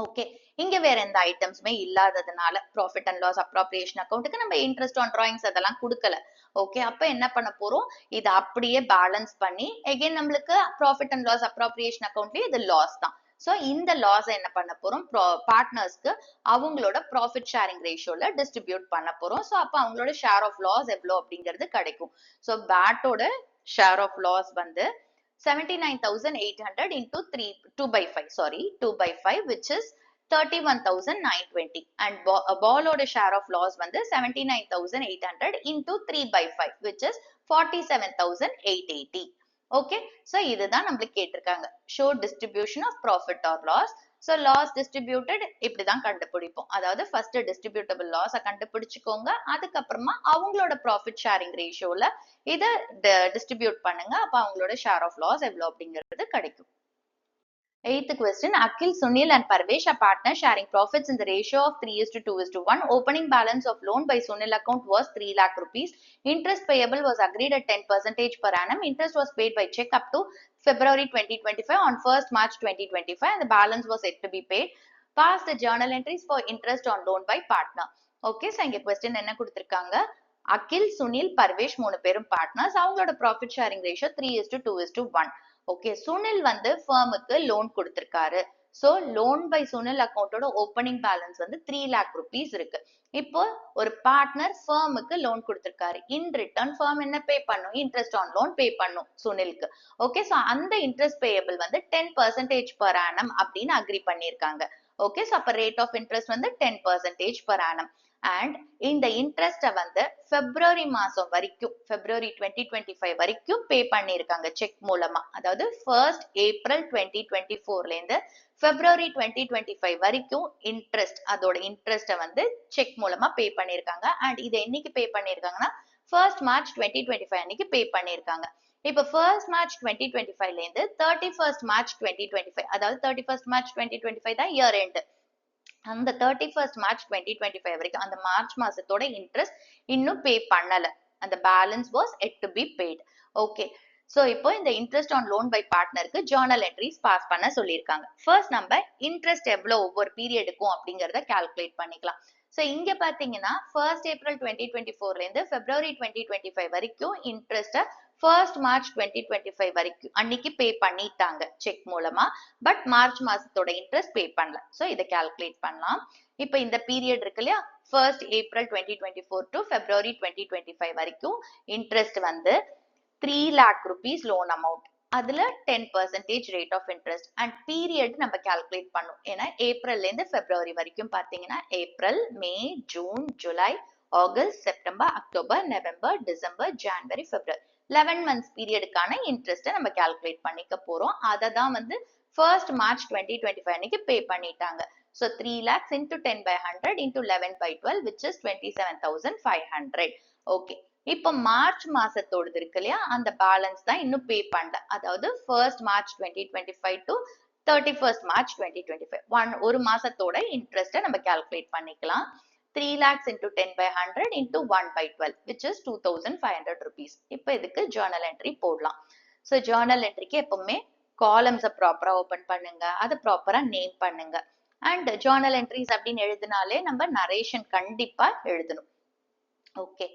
ஓகே, இங்க வேற எந்த ஐட்டம்ஸுமே இல்லாததுனால ப்ராஃபிட் அண்ட் லாஸ் அப்ராப்ரியேஷன் அக்கௌண்ட்டுக்கு நம்ம இன்ட்ரெஸ்ட் ஆன் டிராயிங்ஸ் அதெல்லாம் கொடுக்கல. ஓகே, அப்ப என்ன பண்ண போறோம்? இதை அப்படியே பேலன்ஸ் பண்ணி எகைன் நம்மளுக்கு ப்ராஃபிட் அண்ட் லாஸ் அப்ராப்ரியேஷன் அக்கௌண்ட்லயே இது லாஸ் தான். சோ இந்த லாஸ் என்ன பண்ண போறோம்? பார்ட்னர்ஸ்க்கு அவங்களோட ப்ராஃபிட் ஷேரிங் ரேஷியோல டிஸ்ட்ரிபியூட் பண்ண போறோம். சோ அப்ப அவங்களோட ஷேர் ஆஃப் லாஸ் எவ்வளவு அப்படிங்கிறது கிடைக்கும். சோ பேட்டோட ஷேர் ஆஃப் லாஸ் வந்து 79,800 into 2/5 which is 31,920 and ballோட share of loss வந்து 79,800 into 3/5 which is 47,880. Okay, so இதுதான் நம்மளுக்கு கேட்டிருக்காங்க. show distribution of profit or loss. So loss distributed இப்படிதான் கண்டுபிடிப்போம். அதாவது first distributable loss கண்டுபிடிச்சுக்கோங்க. அதுக்கப்புறமா அவங்களோட profit sharing ratioல இதை distribute பண்ணுங்க. அப்ப அவங்களோட share of loss எவ்வளவு அப்படிங்கிறது கிடைக்கும். 8th question. Akhil, Sunil and Parvesh are partners sharing profits in the ratio of 3:2:1. Opening balance of loan by Sunil account was 3 lakh rupees. Interest payable was agreed at 10% per annum. Interest was paid by check up to February 2025 on 1st March 2025 and the balance was yet to be paid. Pass the journal entries for interest on loan by partner. Okay, so இங்க question என்ன கொடுத்திருக்காங்க? அகில், சுனில், பர்வேஷ் மூணு பேரும் partners. அவங்களோட profit sharing ratio 3:2:1. Okay, Sunil வந்து ஃபர்முக்கு loan கொடுத்திருக்காரு. So loan by Sunil அக்கௌண்டோட ஓப்பனிங் பேலன்ஸ் வந்து 3 lakh rupees இருக்கு. இப்போ ஒரு பார்ட்னர் ஃபர்முக்கு லோன் கொடுத்திருக்காரு. இன் ரிட்டர்ன் ஃபர்ம் என்ன பே பண்ணும்? இன்ட்ரெஸ்ட் ஆன் லோன் பே பண்ணும் சுனிலுக்கு. ஓகே, சோ அந்த இன்ட்ரெஸ்ட் பேயபிள் வந்து 10% per annum அப்படின்னு அக்ரி பண்ணிருக்காங்க. ஓகே, சோ அப்ப ரேட் ஆஃப் இன்ட்ரெஸ்ட் வந்து 10% per annum. and இந்த இன்ட்ரெஸ்ட வந்து பிப்ரவரி மாசம் வரைக்கும் பிப்ரவரி 2025 வரைக்கும் பே பண்ணிருக்காங்க செக் மூலமா. அதாவது 1st ஏப்ரல் 2024ல இருந்து பிப்ரவரி 2025 வரைக்கும் அதோட இன்ட்ரெஸ்ட வந்து செக் மூலமா பே பண்ணிருக்காங்க. அண்ட் இதை என்னைக்கு பே பண்ணிருக்காங்கன்னா 1st மார்ச் 2025 அன்னைக்கு பே பண்ணிருக்காங்க. இப்ப 1st மார்ச் 2025ல இருந்து 31st மார்ச் 2025, அதாவது 31st மார்ச் 2025 தான் இயர் எண்ட். அந்த 31st மார்ச் 2025 வரைக்கும் அந்த மார்ச் மாசத்தோட இன்ட்ரெஸ்ட் இன்னும் பே பண்ணல. அந்த balance was yet to be paid. Okay, so இப்போ இந்த இன்ட்ரெஸ்ட் ஆன் லோன் பை பார்ட்னருக்கு ஜர்னல் என்ட்ரிஸ் பாஸ் பண்ண சொல்லியிருக்காங்க. ஃபர்ஸ்ட் நம்ம இன்ட்ரெஸ்ட் எவ்வளவு ஒவ்வொரு பீரியடுக்கும் அப்படிங்கறத கால்குலேட் பண்ணிக்கலாம். சோ இங்க பாத்தீங்கன்னா 1st ஏப்ரல் 2024ல இருந்து பிப்ரவரி 2025 வரைக்கும் இன்ட்ரெஸ்ட 1st மார்ச் 2025 வரைக்கும் அன்னைக்கு பே பண்ணிட்டாங்க செக் மூலமா. பட் மார்ச் மாசத்தோட இன்ட்ரெஸ்ட் பே பண்ணல. சோ இதை கால்குலேட் பண்ணலாம். இப்ப இந்த பீரியட் இருக்கு இல்லையா, 1st ஏப்ரல் 2024 டு பிப்ரவரி 2025 வரைக்கும் இன்ட்ரெஸ்ட் வந்து 3 lakh rupees லோன் அமௌண்ட். அதுல 10% rate of interest and period நம்ம கால்குலேட் பண்ணும். ஏன்னா ஏப்ரல்ல இருந்து பிப்ரவரி வரைக்கும் பாத்தீங்கன்னா April, May, June, July, August, September, October, November, December, ஜனவரி, பிப்ரவரி 11 months பீரியடுக்கான இன்ட்ரெஸ்ட்டை நம்ம கால்குலேட் பண்ணிக்க போறோம். அதை தான் வந்து 1st மார்ச் 2025 அன்னைக்கு பே பண்ணிட்டாங்க. So 3 lakhs into 10 by 100 into 11 by 12 which is 27,500. Okay, இப்போ மார்ச் மாசத்தோடது இருக்கு இல்லையா, அந்த பேலன்ஸ் தான் இன்னும் பே பண்ணல. அதாவது 1st March 2025 to 31st March 2025 ஒரு மாசத்தோட இன்ட்ரெஸ்ட்டை நம்ம கால்குலேட் பண்ணிக்கலாம். 3 lakhs into 10 by 100 into 1 by 12 which is 2,500 rupees. இப்போ இதுக்கு ஜர்னல் என்ட்ரி போடலாம். ஸோ ஜர்னல் என்ட்ரிக்கு எப்பவுமே காலம்ஸை ப்ராப்பரா ஓபன் பண்ணுங்க, அதை ப்ராப்பரா நேம் பண்ணுங்க. அண்ட் ஜர்னல் என்ட்ரிஸ் அப்படின்னு எழுதினாலே நம்ம நரேஷன் கண்டிப்பா எழுதணும். ஓகே,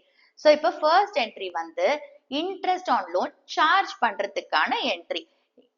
ஸோ இப்போ ஃபர்ஸ்ட் என்ட்ரி வந்து இன்ட்ரெஸ்ட் ஆன் லோன் சார்ஜ் பண்றதுக்கான என்ட்ரி.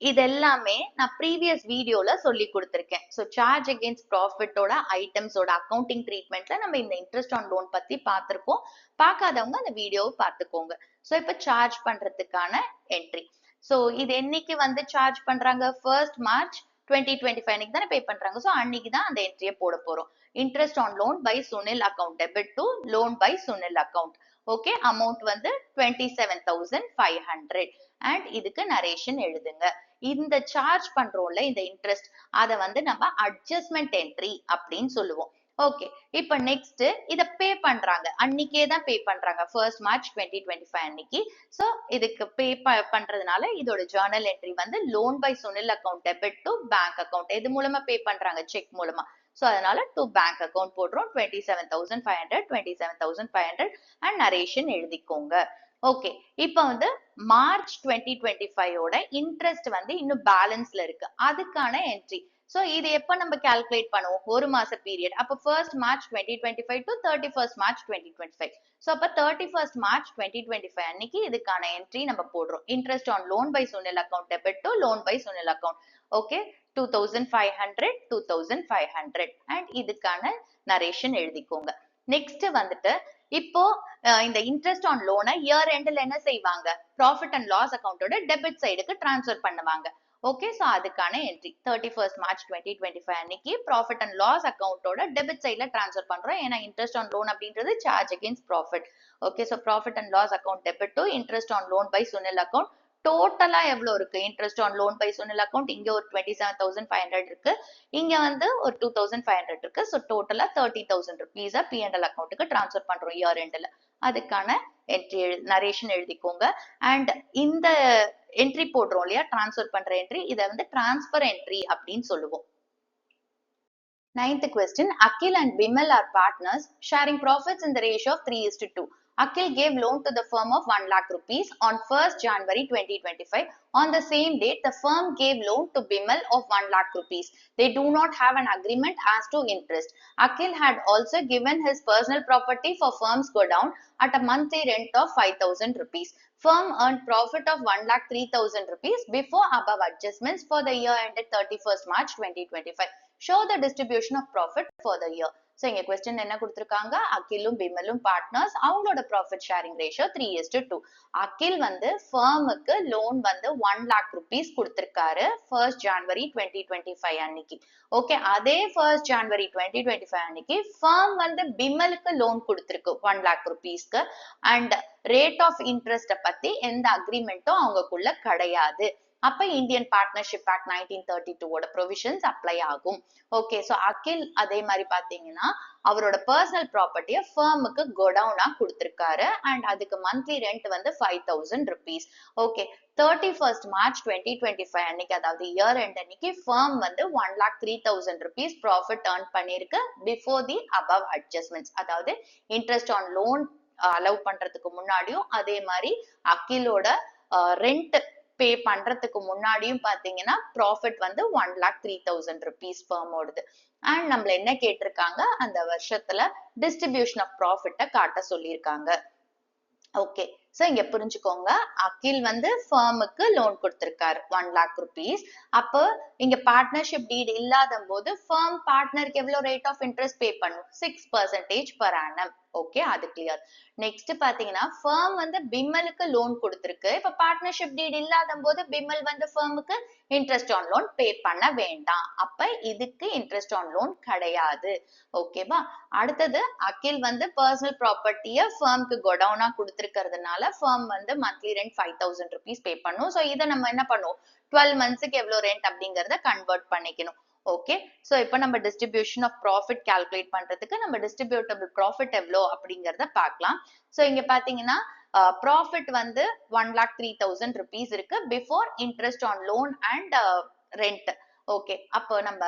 இது எல்லாமே நான் ப்ரீவியஸ் வீடியோல சொல்லி கொடுத்திருக்கேன். ஸோ சார்ஜ் அகெயின்ஸ்ட் ப்ராஃபிட்டோட ஐட்டம்ஸோட அக்கௌண்டிங் ட்ரீட்மெண்ட்ல நம்ம இந்த இன்ட்ரெஸ்ட் ஆன் லோன் பத்தி பார்த்திருக்கோம். பார்க்காதவங்க அந்த வீடியோவை பார்த்துக்கோங்க. ஸோ இப்போ சார்ஜ் பண்றதுக்கான என்ட்ரி. ஸோ இது என்னைக்கு வந்து சார்ஜ் பண்றாங்க, 1st மார்ச் 2025 அன்னைக்கு தானே பே பண்றாங்க. ஸோ அன்னைக்கு தான் அந்த என்ட்ரியை போட போறோம். Interest on loan by Sunil account debit to loan by Sunil account. Okay, amount வந்து 27,500 அண்ட் இதுக்கு நரேஷன் எழுதுங்க. இந்த சார்ஜ் பண்றோம்ல இந்த இன்ட்ரெஸ்ட், அதை வந்து நம்ம அட்ஜஸ்ட்மெண்ட் என்ட்ரி அப்படின்னு சொல்லுவோம். ஓகே, இப்ப நெக்ஸ்ட் இத பே பண்றாங்க, அன்னைக்கே தான் பே பண்றாங்க 1st மார்ச் 2025 அன்னைக்கு. சோ இதுக்கு பே பண்றதுனால இதோட ஜர்னல் என்ட்ரி வந்து loan by Sunil account debit to bank account. எது மூலமா பே பண்றாங்க, செக் மூலமா. சோ அதனால டு பேங்க் அக்கௌண்ட் போடுறோம். 27,500 27,500 அண்ட் நரேஷன் எழுதிக்கோங்க. ஓகே, இப்போ வந்து மார்ச் 2025 ஓட இன்ட்ரெஸ்ட் வந்து இன்னும் பேலன்ஸ்ல இருக்கு, அதுக்கான என்ட்ரி. சோ இது எப்ப நம்ம கால்குலேட் பண்ணுவோம், ஒரு மாச பீரியட். அப்ப 1st March 2025 to 31st March 2025. So அப்ப 31st மார்ச் 2025 அன்னைக்கு இதுக்கான என்ட்ரி நம்ம போடுறோம். Interest on loan by Sunil account debit to loan by Sunil account. Okay, 2,500 2,500 and இதுக்கான நரேஷன் எழுதிக்கோங்க. நெக்ஸ்ட் வந்துட்டு இப்போ இந்த இன்ட்ரெஸ்ட் ஆன் லோனை இயர் எண்ட்ல என்ன செய்வாங்க, ப்ராஃபிட் அண்ட் லாஸ் அக்கௌண்டோட டெபிட் சைடுக்கு டிரான்ஸ்ஃபர் பண்ணுவாங்க. ஓகே, சோ அதுக்கான என்ட்ரி 31st மார்ச் 2025 அன்னைக்கு ப்ராஃபிட் அண்ட் லாஸ் அக்கௌண்டோட டெபிட் சைட்ல டிரான்ஸ்ஃபர் பண்றோம். ஏன்னா இன்ட்ரெஸ்ட் ஆன் லோன் அப்படின்றது charge against profit. Okay, so profit and loss account debit to interest on loan by Sunil account. டோட்டலா எவ்வளவு இருக்கு, interest on loan by Sunil account இங்க ஒரு 27,500 இருக்கு, இங்க வந்து ஒரு 2,500 இருக்கு. சோ டோட்டலா 30,000 rupees P&L அக்கௌண்ட்டுக்கு டிரான்ஸ்ஃபர் பண்றோம் இயர் எண்ட்ல. அதுக்கான என்ட்ரி நரேஷன் எழுதிக்கோங்க. அண்ட் இந்த என்ட்ரி போடுறோம் இல்லையா, டிரான்ஸ்ஃபர் பண்ற என்ட்ரி, இதை வந்து டிரான்ஸ்ஃபர் என்ட்ரி அப்படின்னு சொல்லுவோம். 9th question. Akhil and Bimal are partners sharing profits in the ratio of 3:2. Akhil gave loan to the firm of 1 lakh rupees on 1st January 2025. On the same date, the firm gave loan to Bimal of 1 lakh rupees. They do not have an agreement as to interest. Akhil had also given his personal property for firm's godown at a monthly rent of 5,000 rupees. Firm earned profit of 1,03,000 rupees before above adjustments for the year ended 31st March 2025. Show the distribution of profit for the year. So இங்க question என்ன கொடுத்திருக்காங்க, அகிலும் பிமலும் partners, அவங்களோட profit sharing ratio 3:2. அகில் வந்து ஃபர்முக்கு loan வந்து 1 lakh rupees கொடுத்திருக்காரு 1st January 2025 அன்னைக்கு. Okay, அதே 1st January 2025 அன்னைக்கு ஃபர்ம் வந்து பிமலுக்கு லோன் கொடுத்திருக்கு 1 lakh rupeesக்கு. அண்ட் ரேட் ஆஃப் இன்ட்ரெஸ்ட பத்தி எந்த அக்ரிமெண்ட்டும் அவங்களுக்குள்ள கிடையாது. அப்ப இந்தியன் பார்ட்னர்ஷிப் ஆக்ட் 1932 ஓட ப்ரொவிஷன்ஸ் அப்ளை ஆகும். ஓகே, சோ அகில் அதே மாதிரி பாத்தீங்கன்னா அவரோட பர்சனல் ப்ராப்பர்ட்டிய ஃபர்முக்கு கோடவுனா கொடுத்திருக்காரு. அண்ட் அதுக்கு மந்த்லி ரெண்ட் வந்து 5000 rupees. ஓகே, 31st March 2025 அன்னைக்கு, அதாவது இயர் எண்ட் அன்னைக்கு ஃபர்ம் வந்து 1,03,000 rupees ப்ராஃபிட் earn பண்ணிருக்கு பிஃபோர் தி above adjustments. அதாவது இன்ட்ரெஸ்ட் ஆன் லோன் அலோவ் பண்றதுக்கு முன்னாடியும், அதே மாதிரி அகிலோட ரெண்ட் பே பண்றதுக்கு முன்னாடியும் பாத்தீங்கன்னா ப்ராஃபிட் வந்து 1,03,000 rupees ஃபர்ம் ஓடுது. அண்ட் நம்மள என்ன கேட்டிருக்காங்க, அந்த வருஷத்துல டிஸ்ட்ரிபியூஷன் ஆஃப் ப்ராஃபிட்ட காட்ட சொல்லியிருக்காங்க. ஓகே, சோ இங்க புரிஞ்சுக்கோங்க, அகில் வந்து ஃபர்முக்கு லோன் கொடுத்திருக்காரு 1 lakh rupees. அப்போ இங்க பார்ட்னர்ஷிப் டீட் இல்லாத போது ஃபர்ம் பார்ட்னருக்கு எவ்வளவு ரேட் ஆஃப் இன்ட்ரெஸ்ட் பே பண்ணும், 6% per annum. ஓகே, அது கிளியர். நெக்ஸ்ட் பாத்தீங்கன்னா ஃபர்ம் வந்து பிமலுக்கு லோன் கொடுத்திருக்கு. இப்ப பார்ட்னர்ஷிப் டீட் இல்லாத போது பிமல் வந்து ஃபர்முக்கு இன்ட்ரெஸ்ட் ஆன் லோன் பே பண்ண வேண்டாம். அப்ப இதுக்கு இன்ட்ரெஸ்ட் ஆன் லோன் கிடையாது. ஓகேவா? அடுத்தது அகில் வந்து பர்சனல் ப்ராப்பர்ட்டிய ஃபர்முக்கு கோடவுனா கொடுத்திருக்கிறதுனால ஃபர்ம் வந்து மந்த்லி ரெண்ட் 5000 rupees பே பண்ணும். சோ இதை நம்ம என்ன பண்ணுவோம், 12 monthsக்கு எவ்வளவு ரெண்ட் அப்படிங்கறத கன்வெர்ட் பண்ணிக்கணும். ஓகே, சோ இப்ப நம்ம டிஸ்ட்ரிபியூஷன் ஆஃப் ப்ராஃபிட் கால்குலேட் பண்றதுக்கு நம்ம டிஸ்ட்ரிபியூட்டபிள் ப்ராஃபிட் எவ்வளோ அப்படிங்கறத பார்க்கலாம். சோ இங்க பாத்தீங்கன்னா ப்ராஃபிட் வந்து 1,03,000 rupees இருக்கு before interest on loan and rent. Okay, அப்போ நம்ம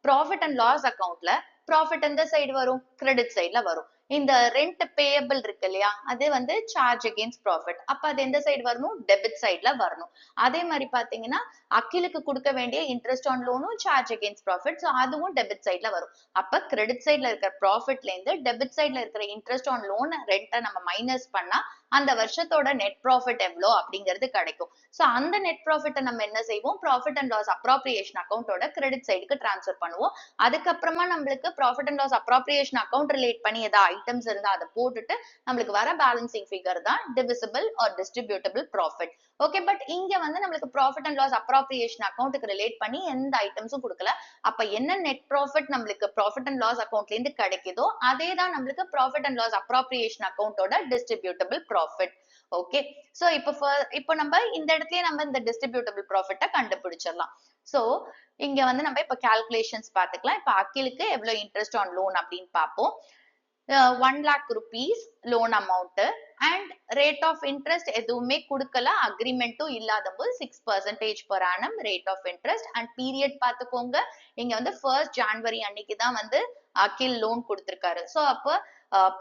ப்ராஃபிட் அண்ட் லாஸ் அக்கவுண்ட்ல ப்ராஃபிட் எந்த சைடு வரும், கிரெடிட் சைடுல வரும். இந்த ரெண்ட் பேயபிள் இருக்கு இல்லையா, அது வந்து சார்ஜ் அகெயின்ஸ்ட் ப்ராஃபிட். அப்ப அது எந்த சைடு வரணும், டெபிட் சைடுல வரணும். அதே மாதிரி பாத்தீங்கன்னா அகிலுக்கு கொடுக்க வேண்டிய இன்ட்ரெஸ்ட் ஆன் லோனும் சார்ஜ் அகெயின்ஸ்ட் ப்ராஃபிட், சோ அதுவும் டெபிட் சைடுல வரும். அப்ப கிரெடிட் சைடுல இருக்கிற ப்ராஃபிட்ல இருந்து டெபிட் சைடுல இருக்கிற இன்ட்ரெஸ்ட் ஆன் லோன் ரெண்ட்டை நம்ம மைனஸ் பண்ணா அந்த வருஷத்தோட நெட் ப்ராஃபிட் எவ்வளோ அப்படிங்கிறது கிடைக்கும். சோ அந்த நெட் ப்ராஃபிட்டை நம்ம என்ன செய்வோம், ப்ராஃபிட் அண்ட் லாஸ் அப்ராப்ரியேஷன் அக்கௌண்டோட கிரெடிட் சைடுக்கு டிரான்ஸ்ஃபர் பண்ணுவோம். அதுக்கப்புறமா நம்மளுக்கு profit and loss appropriation account relate பண்ணி ஏதாவது ஐட்டம்ஸ் இருந்தா அதை போட்டுட்டு நம்மளுக்கு வர பேலன்சிங் ஃபிகர் தான் divisible or distributable profit. Okay, but இங்க வந்து நம்மளுக்கு ப்ராஃபிட் அண்ட் லாஸ் அப்ராப்ரியேஷன் அக்கௌண்ட்டுக்கு ரிலேட் பண்ணி எந்த ஐட்டம்ஸும் கொடுக்கல. அப்ப என்ன நெட் ப்ராஃபிட் நம்மளுக்கு ப்ராஃபிட் அண்ட் லாஸ் அக்கௌண்ட்ல இருந்து கிடைக்குதோ அதே தான் நம்மளுக்கு profit and loss appropriation அக்கௌண்டோட டிஸ்ட்ரிபியூட்டபிள் profit. Okay, so இப்போ நம்ம இந்த இடத்துலயே நம்ம இந்த டிஸ்ட்ரிபியூட்டபிள் ப்ராஃபிட்ட கண்டுபிடிச்சிடலாம். சோ இங்க வந்து நம்ம இப்ப கால்குலேஷன்ஸ் பாத்துக்கலாம். இப்ப அகிலுக்கு எவ்வளவு இன்ட்ரெஸ்ட் ஆன் லோன் அப்படின்னு பார்ப்போம். 1 lakh rupees loan amount and rate of interest எதுவுமே கொடுக்கல, அக்ரிமெண்ட்டும் இல்லாத போது 6% per annum rate of interest. And period பாத்துக்கோங்க, இங்க வந்து 1st January அன்னைக்கு தான் வந்து அகில் லோன் கொடுத்திருக்காரு. சோ அப்ப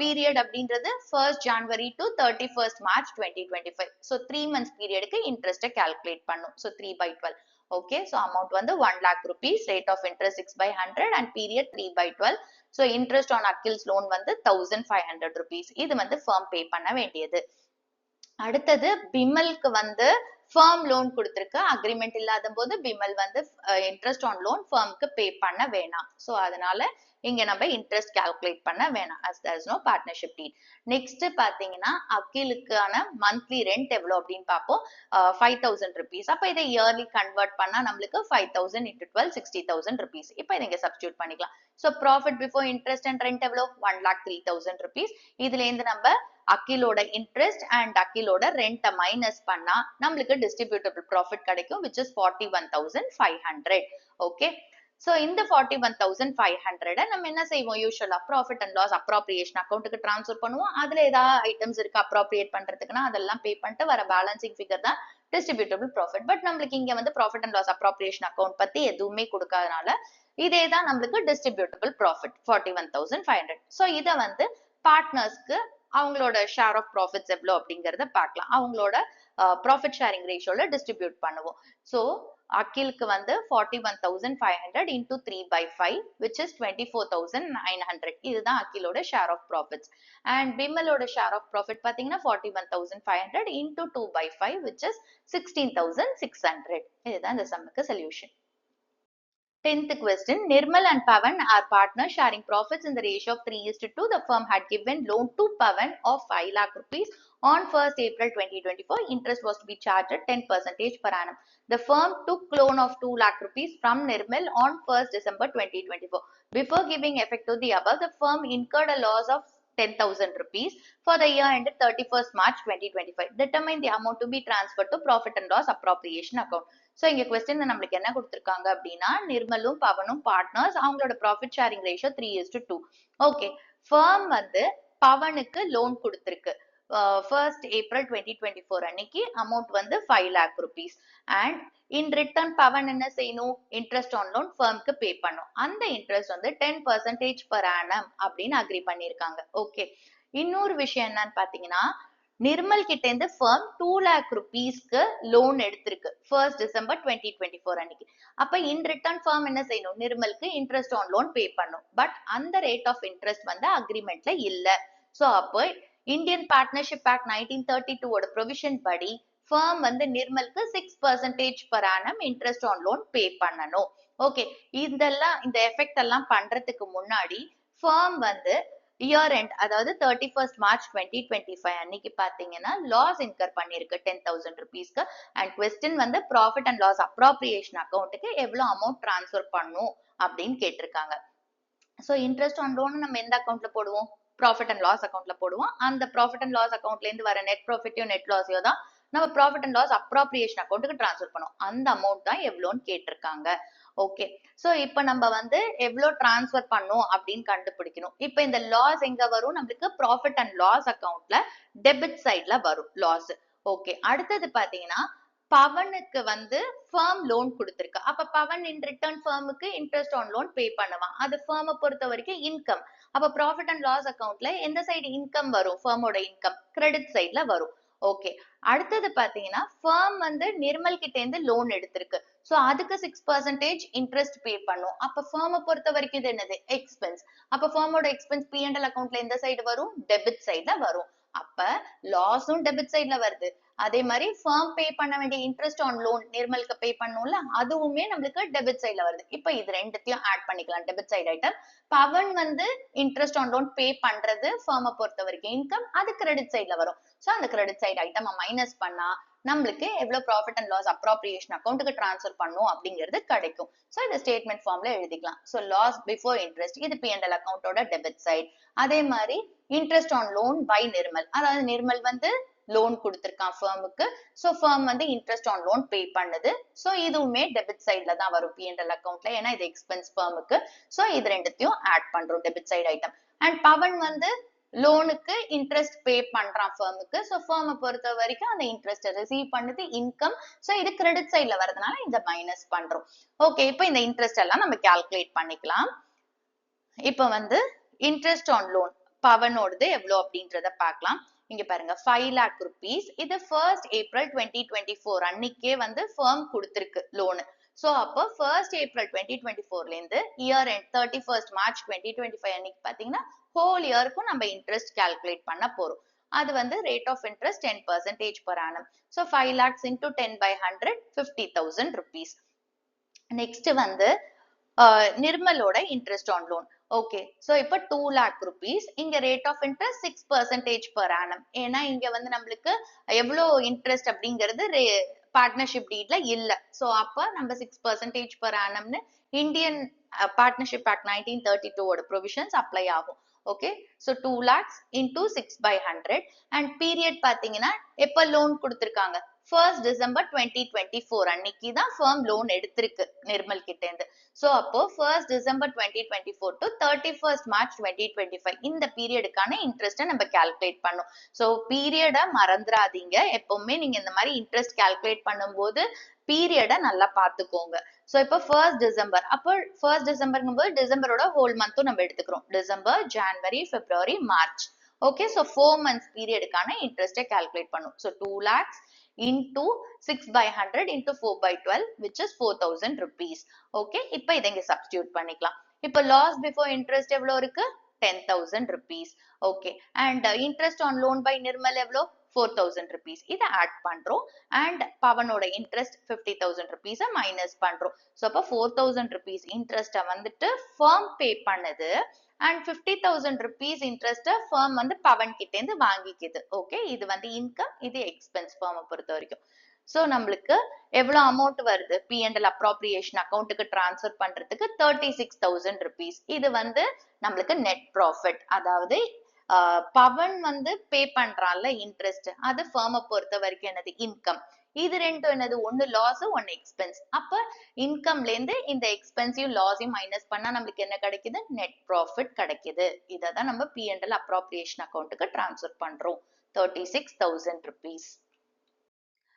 பீரியட் அப்படின்றது 1st January to 31st March 2025. So 3 months பீரியடுக்கு இன்ட்ரெஸ்ட கால்குலேட் பண்ணும். சோ 3/12. ஓகே, சோ அமௌண்ட் வந்து 1 lakh rupees, rate of interest 6/100 and period 3/12. So interest on அகில்ஸ் loan வந்து 1500 rupees. இது வந்து firm பே பண்ண வேண்டியது. அடுத்தது பிமலுக்கு வந்து firm லோன் கொடுத்திருக்கு, அக்ரிமெண்ட் இல்லாத போது பிமல் வந்து இன்ட்ரெஸ்ட் ஆன் லோன் firmக்கு பே பண்ண வேணாம். சோ அதனால இங்க நம்ம இன்ட்ரெஸ்ட் கால்குலேட் பண்ண வேணாம், as there is no partnership deed. Next பாத்தீங்கன்னா அகிலுக்கான மந்த்லி ரெண்ட் எவ்வளவு அப்படின்னு பார்ப்போம். 5000 rupees. அப்ப இதை இயர்லி கன்வெர்ட் பண்ணா நம்மளுக்கு 5000 into 12 60,000 rupees. இப்ப இதை இங்க சப்ஸ்டியூட் பண்ணிக்கலாம். So profit before interest and rent எவ்வளவு, 1,03,000 rupees. இதுல இருந்து நம்ம அகிலோட இன்ட்ரெஸ்ட் அண்ட் அகிலோட ரெண்ட் மைனஸ் பண்ணா நம்மளுக்கு டிஸ்ட்ரிபியூட்டபிள் ப்ராஃபிட் கிடைக்கும், which is 41,500. ஓகே, சோ இந்த 41,500 நம்ம என்ன செய்வோம், யூசுவலா ப்ராஃபிட் அண்ட் லாஸ் அப்ராப்ரியேஷன் அக்கௌண்ட்டுக்கு டிரான்ஸ்ஃபர் பண்ணுவோம். அதுல ஏதாவது ஐட்டம்ஸ் இருக்கு அப்ராப்ரியேட் பண்றதுக்குன்னா அதெல்லாம் பே பண்ணிட்டு வர பேலன்சிங் ஃபிகர் தான் டிஸ்ட்ரிபியூட்டபிள் ப்ராஃபிட். பட் நம்மளுக்கு இங்க வந்து profit and loss appropriation account பத்தி எதுவுமே கொடுக்காதனால இதே தான் நம்மளுக்கு டிஸ்ட்ரிபியூட்டபிள் ப்ராஃபிட் 41,500. சோ இத வந்து பார்ட்னர்ஸ்க்கு அவங்களோட ஷேர் ஆஃப் ப்ராஃபிட்ஸ் எவ்வளவு அப்படிங்கறத பார்க்கலாம். அவங்களோட ப்ராஃபிட் ஷேரிங் ரேஷியோல டிஸ்ட்ரிபியூட் பண்ணுவோம். சோ அகிலுக்கு வந்து 41,500 into 3/5, which is 24,900. இதுதான் அகிலோட ஷேர் ஆஃப் ப்ராஃபிட்ஸ். அண்ட் பிமலோட ஷேர் ஆஃப் ப்ராஃபிட் பாத்தீங்கன்னா 41,500 into 2/5, which is 16,600. இதுதான் இந்த சம்முக்கு solution. 10th question. Nirmal and Pavan are partners sharing profits in the ratio of 3:2. The firm had given loan to Pavan of 5 lakh rupees on 1st April 2024. Interest was to be charged at 10% per annum. The firm took loan of 2 lakh rupees from Nirmal on 1st December 2024. Before giving effect to the above, the firm incurred a loss of 10,000 rupees for the year ended 31st March 2025. Determine the amount to be transferred to profit and loss appropriation account. So இங்க question நம்மளுக்கு என்ன கொடுத்துருக்காங்க அப்படின்னா நிர்மலும் பவனும் partners, அவங்களோட profit sharing ratio 3:2. Okay, firm வந்து பவனுக்கு லோன் கொடுத்துருக்கு 1st April 2024 அன்னைக்கு. அமௌண்ட் வந்து 5 lakh rupees. And in return Pavan என்ன செய்யணும்? இன்ட்ரெஸ்ட் ஆன் லோன் ஃபர்ம்க்கு பே பண்ணும். அந்த இன்ட்ரெஸ்ட் வந்து 10% per annum அப்படின்னு அக்ரி பண்ணியிருக்காங்க. ஓகே, இன்னொரு விஷயம் என்னன்னு பாத்தீங்கன்னா, நிர்மல் கிட்ட இருந்து ஃபர்ம் 2 lakh rupeesக்கு லோன் எடுத்திருக்கு 1st December 2024 அன்னைக்கு. அப்ப இன் ரிட்டர்ன் ஃபர்ம் என்ன செய்யணும்? நிர்மலுக்கு இன்ட்ரெஸ்ட் ஆன் லோன் பே பண்ணும். பட் அந்த ரேட் ஆஃப் இன்ட்ரெஸ்ட் வந்து அக்ரிமெண்ட்ல இல்ல. சோ அப்போ இந்தியன் பார்ட்னர்ஷிப் ஆக்ட் 1932 ஓட ப்ரொவிஷன் படி ஃபர்ம் வந்து நிர்மலுக்கு 6% per annum interest on loan pay பண்ணணும். ஓகே, இதெல்லாம் இந்த எஃபெக்ட் எல்லாம் பண்றதுக்கு முன்னாடி ஃபர்ம் வந்து இயர் எண்ட், அதாவது 31st March 2025 அன்னைக்கு பாத்தீங்கன்னா லாஸ் இன்கர் பண்ணிருக்கு 10,000 rupeesக்கு. அண்ட் கொஸ்டின் வந்து ப்ராஃபிட் அண்ட் லாஸ் அப்ராப்ரியேஷன் அக்கௌண்ட்டுக்கு எவ்வளவு அமௌண்ட் டிரான்ஸ்ஃபர் பண்ணும் அப்படின்னு கேட்டிருக்காங்க. ஸோ இன்ட்ரெஸ்ட் ஆன் லோன் நம்ம எந்த அக்கௌண்ட்ல போடுவோம்? ப்ராஃபிட் அண்ட் லாஸ் அக்கௌண்ட்ல போடுவோம். அந்த ப்ராஃபிட் அண்ட் லாஸ் அக்கௌண்ட்ல இருந்து வர நெட் ப்ராஃபிட்டையோ நெட் லாஸையோ தான் நம்ம ப்ராஃபிட் அண்ட் லாஸ் அப்ராப்ரியேஷன் அக்கௌண்ட்டுக்கு டிரான்ஸ்ஃபர் பண்ணுவோம். அந்த அமௌண்ட் தான் எவ்வளோன்னு கேட்டிருக்காங்க. ஓகே, சோ இப்ப நம்ம வந்து எவ்வளவு டிரான்ஸ்ஃபர் பண்ணும் அப்படின்னு கண்டுபிடிக்கணும். இப்ப இந்த லாஸ் எங்க வரும்? நம்மளுக்கு ப்ராஃபிட் அண்ட் லாஸ் அக்கௌண்ட்ல டெபிட் சைட்ல வரும் லாஸ். ஓகே, அடுத்தது பாத்தீங்கன்னா பவனுக்கு வந்து ஃபர்ம் லோன் கொடுத்திருக்கு. அப்ப பவன் இன் ரிட்டர்ன் ஃபர்முக்கு இன்ட்ரெஸ்ட் ஆன் லோன் பே பண்ணுவான். அது ஃபர்மை பொறுத்த வரைக்கும் இன்கம். அப்ப ப்ராஃபிட் அண்ட் லாஸ் அக்கௌண்ட்ல எந்த சைடு இன்கம் வரும்? ஃபர்மோட இன்கம் கிரெடிட் சைட்ல வரும். ஓகே, அடுத்தது பாத்தீங்கன்னா ஃபர்ம் வந்து நிர்மல் கிட்ட இருந்து லோன் எடுத்திருக்கு. சோ அதுக்கு 6% இன்ட்ரெஸ்ட் பே பண்ணும். அப்ப ஃபர்மை பொறுத்த வரைக்கும் இது என்னது? எக்ஸ்பென்ஸ். அப்ப ஃபர்மோட எக்ஸ்பென்ஸ் P&L அக்கௌண்ட்ல எந்த சைடு வரும்? டெபிட் சைட்ல வரும். அப்ப லாஸும் டெபிட் சைட்ல வருது. அதே மாதிரி ஃபர்ம் பே பண்ண வேண்டிய இன்ட்ரெஸ்ட் ஆன் லோன் நிர்மலுக்கு பே பண்ணும்ல, அதுவுமே நம்மளுக்கு டெபிட் சைட்ல வருது. இப்ப இது ரெண்டுத்தையும் ஆட் பண்ணிக்கலாம் டெபிட் சைடு ஐட்டம். பவன் வந்து இன்ட்ரெஸ்ட் ஆன் லோன் பே பண்றது ஃபர்மை பொறுத்த வரைக்கும் இன்கம், அது கிரெடிட் சைட்ல வரும். சோ அந்த கிரெடிட் சைடு ஐட்டம் மைனஸ் பண்ணா நம்மளுக்கு எவ்வளவு ப்ராஃபிட் அண்ட் லாஸ் அப்ராப்ரியேஷன் அக்கௌண்ட்டுக்கு டிரான்ஸ்ஃபர் பண்ணும் அப்படிங்கிறது கிடைக்கும். சோ இந்த ஸ்டேட்மெண்ட் ஃபார்ம்ல எழுதிக்கலாம். சோ லாஸ் பிஃபோர் இன்ட்ரெஸ்ட், இது P&L அக்கௌண்டோட டெபிட் சைட். அதே மாதிரி interest on loan by Nirmal, அதாவது நிர்மல் வந்து லோன் கொடுத்திருக்கான் ஃபர்முக்கு. சோ ஃபர்ம் வந்து இன்ட்ரெஸ்ட் ஆன் லோன் பே பண்ணுது. சோ இதுவுமே டெபிட் சைட்ல தான் வரும் P&L அக்கௌண்ட்ல, ஏன்னா இது எக்ஸ்பென்ஸ் ஃபர்முக்கு. சோ இது ரெண்டுத்தையும் ஆட் பண்றோம் debit side item. And Pavan வந்து லோனுக்கு இன்ட்ரெஸ்ட் பே பண்றான் ஃபர்முக்கு. சோ ஃபர்மை பொறுத்த வரைக்கும் அந்த இன்ட்ரெஸ்ட் ரிசீவ் பண்ணது இன்கம். சோ இது கிரெடிட் சைட்ல வரதுனால இந்த மைனஸ் பண்றோம். ஓகே, இப்போ இந்த இன்ட்ரெஸ்ட் எல்லாம் நம்ம கால்குலேட் பண்ணிக்கலாம். இப்போ வந்து இன்ட்ரெஸ்ட் ஆன் லோன் பவனோடது எவ்வளவு அப்படின்றத பார்க்கலாம். இங்க பாருங்க 5 lakh rupees. இது 1st April 2024 அன்னைக்கே வந்து ஃபர்ம் கொடுத்திருக்கு லோனு. சோ அப்போ 1st April 2024ல இருந்து இயர் எண்ட் 31st March 2025 அன்னைக்கு பாத்தீங்கன்னா ஹோல் இயருக்கும் நம்ம இன்ட்ரெஸ்ட் கால்குலேட் பண்ண போறோம். அது வந்து rate of interest 10% per annum. So 5 lakhs into 10 by 100, 50,000 rupees. Next வந்து நிர்மலோட interest on loan. Okay, so இப்போ 2 lakh rupees. இங்க rate of interest 6% per annum. ஏன்னா இங்க வந்து நம்மளுக்கு எவ்வளவு இன்ட்ரெஸ்ட் அப்படிங்கிறது பார்ட்னர்ஷிப் டீட்ல இல்ல. சோ அப்ப நம்ம 6% per annumனு இந்தியன் பார்ட்னர்ஷிப் ஆக்ட் 1932 ஓட ப்ரொவிஷன்ஸ் அப்ளை ஆகும். Okay, so 2 lakhs into 6 by 100. And period பாத்தீங்கன்னா எப்ப லோன் கொடுத்திருக்காங்க? 1st December 2024 அன்னைக்கு தான் ஃபர்ம் லோன் எடுத்திருக்கு நிர்மல் கிட்ட இருந்து. சோ அப்போ 1st December 2024 to 31st March 2025 இந்த பீரியடுக்கான இன்ட்ரெஸ்ட்டை நம்ம கால்குலேட் பண்ணோம். சோ பீரியடை மறந்துடாதீங்க. எப்பவுமே நீங்க இந்த மாதிரி இன்ட்ரெஸ்ட் கால்குலேட் பண்ணும்போது பீரியடை நல்லா பாத்துக்கோங்க. சோ இப்போ 1st December, அப்போ 1st Decemberங்கும் போது டிசம்பரோட ஹோல் மந்த்தும் நம்ம எடுத்துக்கிறோம். டிசம்பர், ஜனவரி, பிப்ரவரி, மார்ச். ஓகே, சோ 4 months பீரியடுக்கான இன்ட்ரெஸ்ட்டை கால்குலேட் பண்ணும். So 2 lakhs into 6 by 100 into 4 by 12, which is 4,000 rupees. Okay, இப்போ இதை இங்க substitute பண்ணிக்கலாம். இப்போ loss before interest எவ்வளவு இருக்கு? 10,000 rupees. Okay, and interest on loan by Nirmal எவ்வளோ? 4,000 rupees. இதை ஆட் பண்றோம் அண்ட் பவனோட இன்ட்ரெஸ்ட் 50,000 rupees மைனஸ் பண்றோம். ஸோ அப்போ 4,000 rupees இன்ட்ரெஸ்ட்டை வந்துட்டு firm பே பண்ணுது அண்ட் 50,000 rupees இன்ட்ரெஸ்ட்டை firm வந்து பவன் கிட்ட இருந்து வாங்கிக்குது. ஓகே, இது வந்து இன்கம், இது எக்ஸ்பென்ஸ் firm பொறுத்த வரைக்கும். ஸோ நம்மளுக்கு எவ்வளவு அமௌண்ட் வருது P&L அப்ராப்ரியேஷன் அக்கௌண்ட்டுக்கு டிரான்ஸ்ஃபர் பண்றதுக்கு 36,000 rupees. இது வந்து நம்மளுக்கு நெட் ப்ராஃபிட். அதாவது பவன் வந்து பே பண்றான்ல இன்ட்ரெஸ்ட், அது ஃபர்மை பொறுத்த வரைக்கும் என்னது இன்கம். இது ரெண்டும் என்னது, ஒன்னு லாஸ் ஒன்னு எக்ஸ்பென்ஸ். அப்ப இன்கம்ல இருந்து இந்த எக்ஸ்பென்ஸையும் லாஸையும் மைனஸ் பண்ணா நம்மளுக்கு என்ன கிடைக்குது, நெட் ப்ராஃபிட் கிடைக்குது. இதை தான் நம்ம P&L அப்ராப்ரியேஷன் அக்கௌண்ட்டுக்கு டிரான்ஸ்ஃபர் பண்றோம், 36,000 rupees.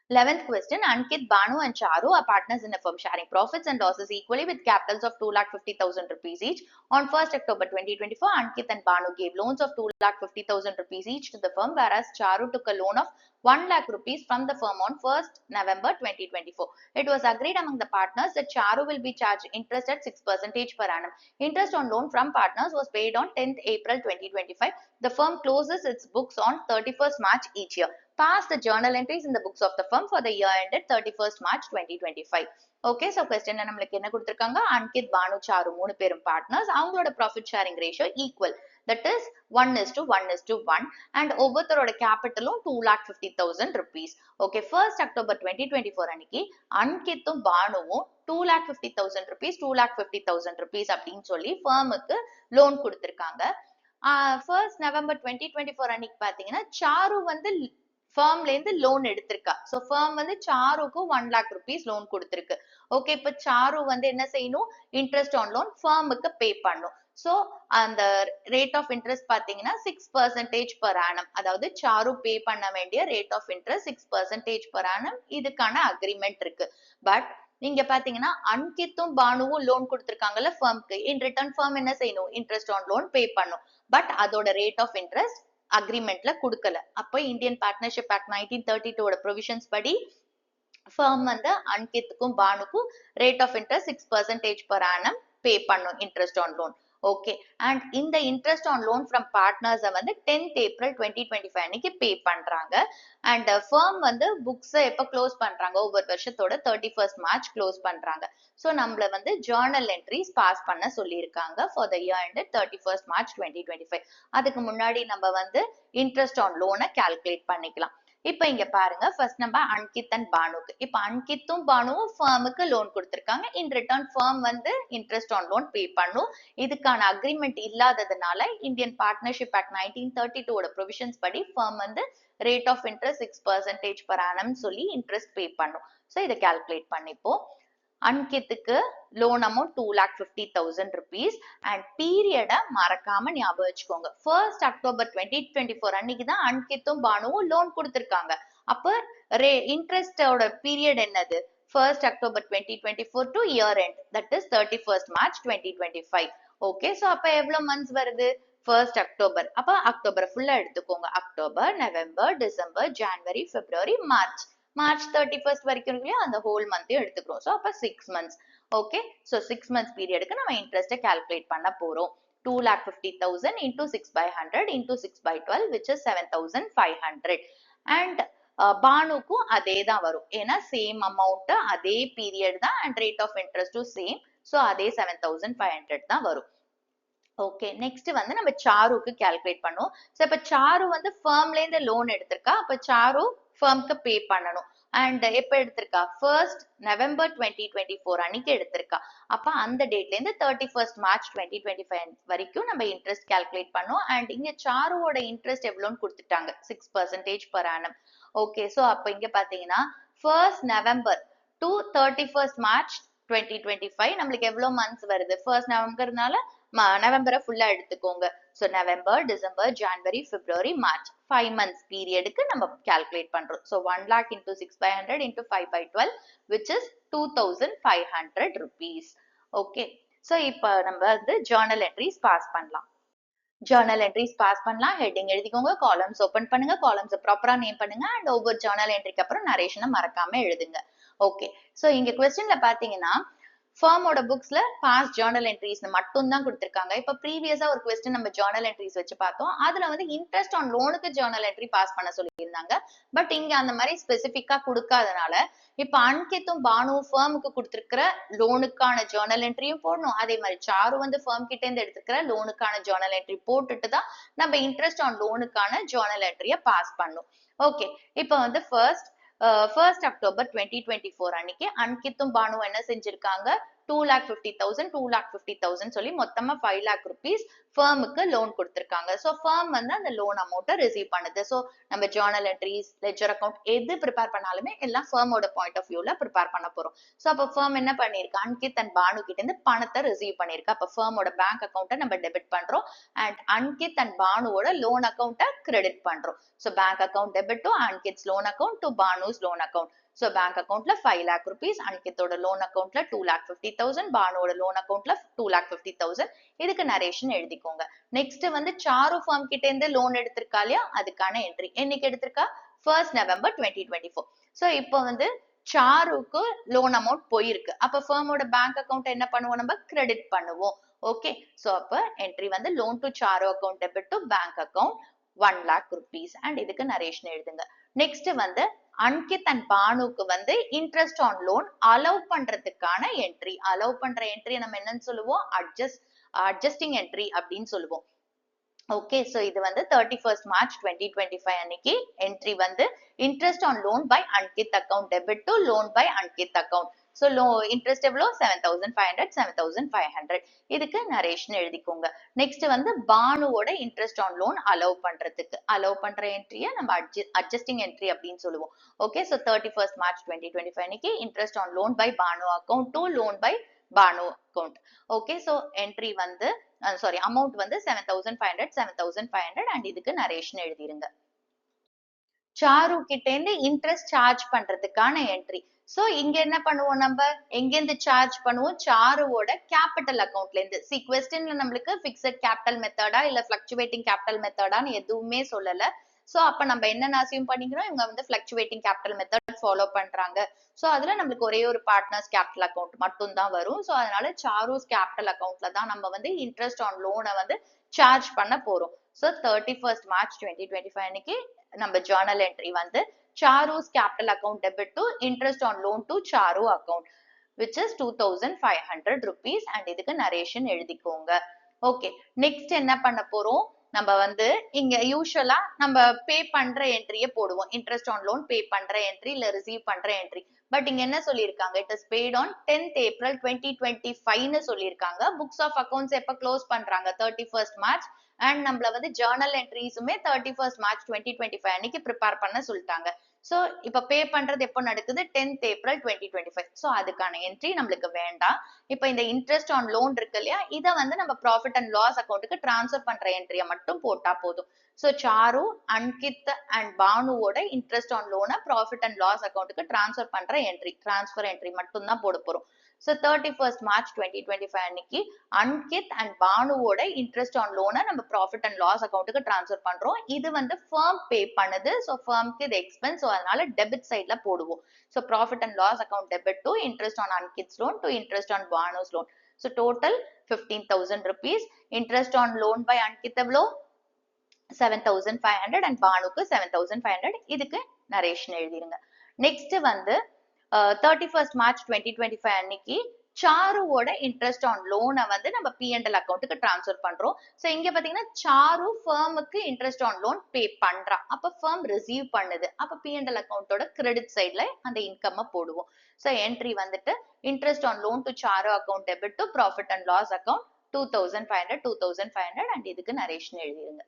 11th question. Ankit, Banu and Charu are partners in a firm sharing profits and losses equally with capitals of 2,50,000 rupees each. On 1st October 2024, Ankit and Banu gave loans of 2,50,000 rupees each to the firm, whereas Charu took a loan of 1 lakh rupees from the firm on 1st November 2024. It was agreed among the partners that Charu will be charged interest at 6% per annum. Interest on loan from partners was paid on 10th April 2025. The firm closes its books on 31st March each year. Pass the journal entries in the books of the firm for the year ended 31st March 2025. Okay, so question நம்மளுக்கு என்ன கொடுத்திருக்காங்க, Ankit, Banu, sir மூணு பேரும் partners. அவங்களோட profit sharing ratio equal, that is 1:1:1 and ஒவ்வொருத்தரோட கேபிட்டலும் 2,50,000 rupees. Okay, 1st October 2024 அன்னைக்கு அன்கித்தும் பானுவும் 2,50,000 rupees 2,50,000 rupees அப்படின்னு சொல்லி ஃபர்முக்கு லோன் கொடுத்திருக்காங்க. 1st November 2024 அன்னைக்கு பாத்தீங்கன்னா சாரு வந்து ஃபர்ம்ல இருந்து லோன் எடுத்திருக்கா. சோ ஃபர்ம் வந்து சாருக்கு 1 lakh rupees லோன் கொடுத்திருக்கு. ஓகே, இப்ப சாரு வந்து என்ன செய்யணும், இன்ட்ரெஸ்ட் ஆன் லோன் ஃபர்முக்கு பே பண்ணும். சோ அந்த ரேட் ஆஃப் இன்ட்ரெஸ்ட் பாத்தீங்கன்னா 6% per annum. அதாவது சாரு பே பண்ண வேண்டிய rate of interest 6% per annum. இதுக்கான அக்ரிமெண்ட் இருக்கு. பட் நீங்க பாத்தீங்கன்னா அன்கித்தும் பானுவும் லோன் கொடுத்திருக்காங்கல்ல ஃபர்முக்கு, இன் ரிட்டர்ன் ஃபர்ம் என்ன செய்யணும், இன்ட்ரெஸ்ட் ஆன் லோன் பே பண்ணும். பட் அதோட ரேட் ஆஃப் இன்ட்ரெஸ்ட் அக்ரிமெண்ட்ல கொடுக்கல. அப்ப இந்தியன் பார்ட்னர்ஷிப் ஆக்ட் 1932 ஓட ப்ரொவிஷன்ஸ் படி ஃபர்ம் வந்து அன்கித்துக்கும் பானுக்கும் rate of interest 6% per annum pay பண்ணும் interest on loan. Okay, and இந்த இன்ட்ரெஸ்ட் ஆன் லோன் ஃப்ரம் பார்ட்னர்ஸை வந்து 10th April 2025 அன்னைக்கு பே பண்றாங்க. அண்ட் ஃபர்ம் வந்து புக்ஸ் எப்ப க்ளோஸ் பண்றாங்க, ஒவ்வொரு வருஷத்தோட 31st March க்ளோஸ் பண்றாங்க. ஸோ நம்மள வந்து ஜேர்னல் என்ட்ரிஸ் பாஸ் பண்ண சொல்லியிருக்காங்க for the year end 31st March 2025. அதுக்கு முன்னாடி நம்ம வந்து இன்ட்ரெஸ்ட் ஆன் லோனை கால்குலேட் பண்ணிக்கலாம். இப்ப இங்க பாருங்க, ஃபர்ஸ்ட் நம்ம அன்கித் அண்ட் பானுக்கு. இப்ப அன்கித்தும் பானுவும் ஃபர்முக்கு லோன் கொடுத்திருக்காங்க. இன் ரிட்டர்ன் ஃபர்ம் வந்து இன்ட்ரெஸ்ட் ஆன் லோன் பே பண்ணும். இதுக்கான அக்ரிமெண்ட் இல்லாததுனால இந்தியன் பார்ட்னர்ஷிப் ஆக்ட் 1932 ஓட ப்ரொவிஷன்ஸ் படி ஃபர்ம் வந்து rate of interest 6% per annum சொல்லி இன்ட்ரெஸ்ட் பே பண்ணும். ஸோ இதை கால்குலேட் பண்ணிப்போம். அன்கித்துக்கு லோன் அமௌண்ட் 2,50,000 rupees அண்ட் பீரியட மறக்காம ஞாபகம் வச்சுக்கோங்க. 1st October 2024 அன்னைக்கு தான் அன்கித்தும் பானுவும் லோன் கொடுத்திருக்காங்க. அப்ப இன்ட்ரெஸ்டோட பீரியட் என்னது, 1st October 2024 to year end, that is 31st March 2025. Okay, so அப்ப எவ்வளவு மந்த்ஸ் வருது, 1st October. அப்ப அக்டோபர் ஃபுல்லா எடுத்துக்கோங்க. அக்டோபர், நவம்பர், டிசம்பர், ஜனவரி, பிப்ரவரி, மார்ச். மார்ச் 31st வரைக்கும் இல்லையா, அந்த ஹோல் மந்த்தையும் எடுத்துக்கிறோம். ஸோ அப்ப 6 months. ஓகே, ஸோ 6 months பீரியடுக்கு நம்ம இன்ட்ரெஸ்ட்டை கால்குலேட் பண்ண போறோம். 2,50,000 into 6/100 into 6/12 which is 7,500. And பானுக்கும் அதே தான் வரும், ஏன்னா சேம் அமௌண்ட் அதே பீரியட் தான் அண்ட் ரேட் ஆஃப் இன்ட்ரெஸ்டும் சேம். ஸோ அதே 7,500 தான் வரும். ஓகே, நெக்ஸ்ட் வந்து நம்ம சாருக்கு கால்குலேட் பண்ணுவோம். ஸோ இப்ப சாரு வந்து ஃபர்ம்ல இருந்து லோன் எடுத்திருக்கா. அப்ப சாரு ஃபர்ம்க்கு பே பண்ணணும். அண்ட் எப்ப எடுத்திருக்கா, 1st November 2024 அன்னைக்கு எடுத்திருக்கா. அப்ப அந்த டேட்ல இருந்து 31st March 2025 வரைக்கும் நம்ம இன்ட்ரெஸ்ட் கால்குலேட் பண்ணோம். அண்ட் இங்க சாருவோட இன்ட்ரெஸ்ட் எவ்வளோன்னு கொடுத்துட்டாங்க, 6% per annum. ஓகே, ஸோ அப்ப இங்க பாத்தீங்கன்னா 1st November to 31st March 2025 நம்மளுக்கு எவ்வளவு மந்த்ஸ் வருது, 1st Novemberனால நவம்பரை ஃபுல்லா எடுத்துக்கோங்க. ஸோ நவம்பர், டிசம்பர், ஜனவரி, பிப்ரவரி, மார்ச் 5 months பீரியடுக்கு நம்ம கால்குலேட் பண்றோம். So 1 lakh into 6/100 into 5/12 which is 2,500 rupees. Okay, so இப்போ நம்ம வந்து ஜேர்னல் என்ட்ரிஸ் பாஸ் பண்ணலாம். ஜேர்னல் என்ட்ரிஸ் பாஸ் பண்ணலாம். ஹெட்டிங் எழுதிக்கோங்க, காலம்ஸ் ஓபன் பண்ணுங்க, காலம்ஸ் ப்ராப்பரா நேம் பண்ணுங்க அண்ட் ஒவ்வொரு ஜேர்னல் என்ட்ரிக்கு அப்புறம் நரேஷனை மறக்காம எழுதுங்க. ஓகே, ஸோ இங்க கொஸ்டின்ல பாத்தீங்கன்னா ஃபர்மோட புக்ஸ்ல பாஸ்ட் ஜேர்னல் என்ட்ரிஸ் மட்டும் தான் கொடுத்திருக்காங்க. இப்ப ப்ரீவியஸா ஒரு கொஸ்டின் நம்ம ஜேர்னல் என்ட்ரிஸ் வச்சு பார்த்தோம். அதுல வந்து இன்ட்ரெஸ்ட் ஆன் லோனுக்கு ஜேர்னல் என்ட்ரி பாஸ் பண்ண சொல்லியிருந்தாங்க. பட் இங்க அந்த மாதிரி ஸ்பெசிபிக்கா கொடுக்காதனால இப்ப அன்கித்தும் பானுவும் ஃபர்முக்கு கொடுத்திருக்கிற லோனுக்கான ஜேர்னல் என்ட்ரியும் போடணும். அதே மாதிரி சாரு வந்து ஃபர்ம் கிட்ட இருந்து எடுத்துக்கிற லோனுக்கான ஜேர்னல் என்ட்ரி போட்டுட்டு தான் நம்ம இன்ட்ரெஸ்ட் ஆன் லோனுக்கான ஜேர்னல் என்ட்ரியை பாஸ் பண்ணணும். ஓகே, இப்ப வந்து ஃபர்ஸ்ட் அக்டோபர் 2024 அன்னைக்கு அன்கித்தும் பானு என்ன செஞ்சிருக்காங்க, 2,50,000 2,50,000 சொல்லி மொத்தமா 5 lakh rupees ஃபர்முக்கு லோன் கொடுத்திருக்காங்க. சோ ஃபர்ம் வந்து அந்த லோன் அமௌண்ட்டை ரிசீவ் பண்ணுது. சோ நம்ம ஜேர்னல் என்ட்ரிஸ், லெட்ஜர் அக்கவுண்ட் எது ப்ரிப்பேர் பண்ணாலுமே எல்லாம் ஃபர்மோட பாயிண்ட் ஆஃப் வியூல ப்ரிப்பேர் பண்ண போறோம். சோ அப்ப ஃபர்ம் என்ன பண்ணிருக்கு, அன்கித் அண்ட் பானு கிட்ட இருந்து பணத்தை ரிசீவ் பண்ணிருக்கு. அப்ப ஃபர்மோட பேங்க் அக்கௌண்ட்டை நம்ம டெபிட் பண்றோம் அண்ட் அன்கித் அண்ட் பானுவோட லோன் அக்கௌண்ட்டை கிரெடிட் பண்றோம். So bank account debit to Ankit's loan account to Bhanu's loan account. So bank accountல 5 lakh rupees, அன்கித்தோட loan accountல 2,50,000, பானுவோட loan accountல 2,50,000. இதுக்கு நரேஷன் எழுதிக்கோங்க. நெக்ஸ்ட் வந்து சாரு ஃபார்ம் கிட்ட இருந்து லோன் எடுத்திருக்கா இல்லையா, அதுக்கான என்ட்ரி என்னைக்கு எடுத்திருக்கா, 1st November 2024. சோ இப்போ வந்து சாருக்கு லோன் அமௌண்ட் போயிருக்கு. அப்ப ஃபர்மோட பேங்க் அக்கௌண்ட் என்ன பண்ணுவோம், நம்ம கிரெடிட் பண்ணுவோம். ஓகே, சோ அப்ப என்ட்ரி வந்து loan to Charu account debit to bank account 1 lakh rupees and இதுக்கு நரேஷன் எழுதுங்க. நெக்ஸ்ட் வந்து அன்கித் அண்ட் பானுக்கு வந்து இன்ட்ரெஸ்ட் ஆன் லோன் அலோவ் பண்றதுக்கான என்ட்ரி. அலோவ் பண்ற என்ட்ரி நம்ம என்னன்னு சொல்லுவோம், அட்ஜஸ்டிங் என்ட்ரி அப்படின்னு சொல்லுவோம். ஓகே, சோ இது வந்து 31st March 2025 அன்னைக்கு என்ட்ரி வந்து interest on loan by Ankit account debit to loan by Ankit account. So interest எவ்வளோ, 7,500 7,500. இதுக்கு நரேஷன் எழுதிக்கோங்க. நெக்ஸ்ட் வந்து பானுவோட இன்ட்ரெஸ்ட் ஆன் லோன் அலோவ் பண்ற என்ட்ரியை நம்ம அட்ஜஸ்டிங் என்ட்ரி அப்படின்னு சொல்லுவோம். ஓகே, சோ 31st March 2025 அன்னைக்கு interest on loan by Bhanu account to loan by Bhanu account. Okay, so entry வந்து அமௌண்ட் வந்து 7,500 7,500 அண்ட் இதுக்கு நரேஷன் எழுதிருங்க. சாரு கிட்ட இருந்து இன்ட்ரெஸ்ட் சார்ஜ் பண்றதுக்கான என்ட்ரி. சோ இங்க என்ன பண்ணுவோம், நம்ம எங்க இருந்து சார்ஜ் பண்ணுவோம், சாருவோட கேபிட்டல் அக்கௌண்ட்ல இருந்து. கொஸ்டின்ல நம்மளுக்கு பிக்ஸட் கேபிட்டல் மெத்தடா இல்ல பிளக்சுவேட்டிங் கேபிட்டல் மெத்தடான்னு எதுவுமே சொல்லல. சோ அப்ப நம்ம என்ன அசியூம் பண்ணிக்கிறோம், இவங்க வந்து பிளக்சுவேட்டிங் கேபிட்டல் மெத்தட் ஃபாலோ பண்றாங்க. சோ அதுல நம்மளுக்கு ஒரே ஒரு பார்ட்னர்ஸ் கேபிட்டல் அக்கௌண்ட் மட்டும் தான் வரும். சோ அதனால சாருஸ் கேபிட்டல் அக்கௌண்ட்ல தான் நம்ம வந்து இன்ட்ரெஸ்ட் ஆன் லோனை வந்து சார்ஜ் பண்ண போறோம். சோ 31st March 2025 அன்னைக்கு நம்ம ஜர்னல் என்ட்ரி வந்து Charu's capital account debit to interest on loan to Charu account which is 2,500 rupees and இதுக்கு நரேஷன் எழுதிக்கோங்க. ஓகே, நெக்ஸ்ட் என்ன பண்ண போறோம், நம்ம வந்து இங்க யூசுவலா நம்ம பே பண்ற என்ட்ரியை போடுவோம். இன்ட்ரெஸ்ட் ஆன் லோன் பே பண்ற என்ட்ரி இல்ல ரிசீவ் பண்ற என்ட்ரி. பட் இங்க என்ன சொல்லியிருக்காங்க, it is paid on 10th April 2025 சொல்லியிருக்காங்க. புக்ஸ் ஆஃப் அக்கௌண்ட்ஸ் எப்ப க்ளோஸ் பண்றாங்க, 31st March. அண்ட் நம்மள வந்து ஜர்னல் என்ட்ரிஸுமே 31st March 2025 அன்னைக்கு ப்ரிப்பேர் பண்ண சொல்லிட்டாங்க. சோ இப்ப பே பண்றது எப்போ நடக்குது, 10th April 2025. சோ அதுக்கான என்ட்ரி நம்மளுக்கு வேண்டாம். இப்ப இந்த இன்ட்ரெஸ்ட் ஆன் லோன் இருக்கு இல்லையா, இதை வந்து நம்ம ப்ராஃபிட் அண்ட் லாஸ் அக்கௌண்ட்டுக்கு டிரான்ஸ்ஃபர் பண்ற என்ட்ரியை மட்டும் போட்டா போதும். சோ சாரு, அன்கித் அண்ட் பானுவோட இன்ட்ரெஸ்ட் ஆன் லோனை ப்ராஃபிட் அண்ட் லாஸ் அக்கௌண்ட்டுக்கு டிரான்ஸ்ஃபர் பண்ற என்ட்ரி, டிரான்ஸ்ஃபர் என்ட்ரி மட்டும் தான் போட போறோம். So 31st March 2025 அன்னைக்கு அன்கித் அண்ட் பானுவோட இன்ட்ரெஸ்ட் ஆன் லோனை நம்ம ப்ராஃபிட் அண்ட் லாஸ் அக்கௌண்ட்டுக்கு டிரான்ஸ்ஃபர் பண்றோம். இது வந்து ஃபர்ம் பே பண்ணுது. ஸோ ஃபர்ம்க்கு இது எக்ஸ்பென்ஸ். ஸோ அதனால டெபிட் சைட்ல போடுவோம். So profit and loss account debit to interest on Ankit's loan to interest on Bhanu's loan. So total 15,000 rupees. Interest on loan by Ankit எவ்வளோ, 7,500 அண்ட் பானுக்கு 7,500. இதுக்கு நரேஷன் எழுதிருங்க. நெக்ஸ்ட் வந்து 31st March 2025 அன்னைக்கு சாருவோட interest on லோனை வந்து நம்ம P&L அக்கௌண்ட்டுக்கு டிரான்ஸ்ஃபர் பண்றோம். சோ இங்க பாத்தீங்கன்னா சாரு ஃபர்முக்கு இன்ட்ரெஸ்ட் ஆன் லோன் பே பண்றா, அப்ப ஃபர்ம் ரிசீவ் பண்ணுது. அப்ப P&L அக்கௌண்ட்டோட கிரெடிட் சைட்ல அந்த இன்கம் போடுவோம். சோ என்ட்ரி வந்துட்டு interest on loan to Charu account debit to profit and loss account 2,500 2,500 and இதுக்கு நரேஷன் எழுதிருங்க.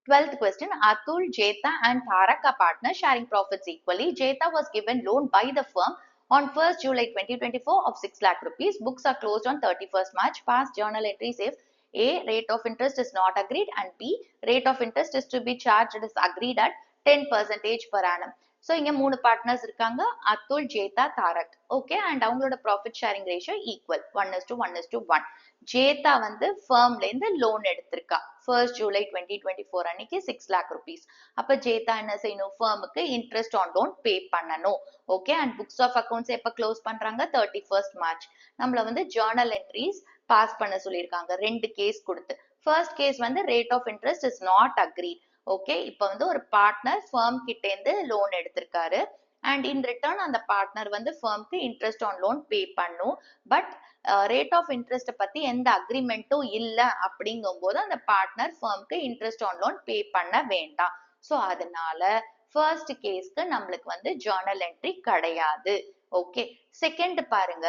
12th question, Atul, Jetha and Tarak are partners sharing profits equally. Jetha was given loan by the firm on 1st July 2024 of 6 lakh rupees. Books are closed on 31st March. Past journal entries if A, rate of interest is not agreed and B, rate of interest is to be charged is agreed at 10% per annum. So இங்க 3 partners இருக்காங்க, Atul, Jetha, Tarak. Okay, and அவங்களோட profit sharing ratio equal 1:1:1. Jetha வந்து ஃபர்ம்ல இருந்து loan எடுத்திருக்கா 1st July 2024 அன்னைக்கு 6 lakh rupees. அப்ப ஜேதா என்ன செய்யணும், ஃபர்முக்கு இன்ட்ரெஸ்ட் ஆன் லோன் பே பண்ணணும். Okay, and books of accounts எப்ப க்ளோஸ் பண்றாங்க, 31st March. நம்மள வந்து ஜர்னல் என்ட்ரிஸ் பாஸ் பண்ண சொல்லியிருக்காங்க 2 கேஸ் கொடுத்து. ஃபர்ஸ்ட் கேஸ் வந்து rate of interest is not agreed. Okay, இப்ப வந்து ஒரு பார்ட்னர் ஃபர்ம் கிட்ட இருந்து லோன் எடுத்திருக்காரு அண்ட் இன் ரிட்டர்ன் அந்த பார்ட்னர் வந்து ஃபர்ம்க்கு இன்ட்ரெஸ்ட் ஆன் லோன் பே பண்ணும். பட் ரேட் ஆஃப் இன்ட்ரெஸ்ட் பத்தி எந்த அக்ரிமெண்ட்டும் இல்ல அப்படிங்கும் போது அந்த பார்ட்னர் ஃபர்ம்க்கு இன்ட்ரெஸ்ட் ஆன் லோன் பே பண்ண வேண்டாம். ஸோ அதனால ஃபர்ஸ்ட் கேஸ்க்கு நம்மளுக்கு வந்து ஜர்னல் என்ட்ரி கிடையாது. ஓகே, செகண்ட் பாருங்க,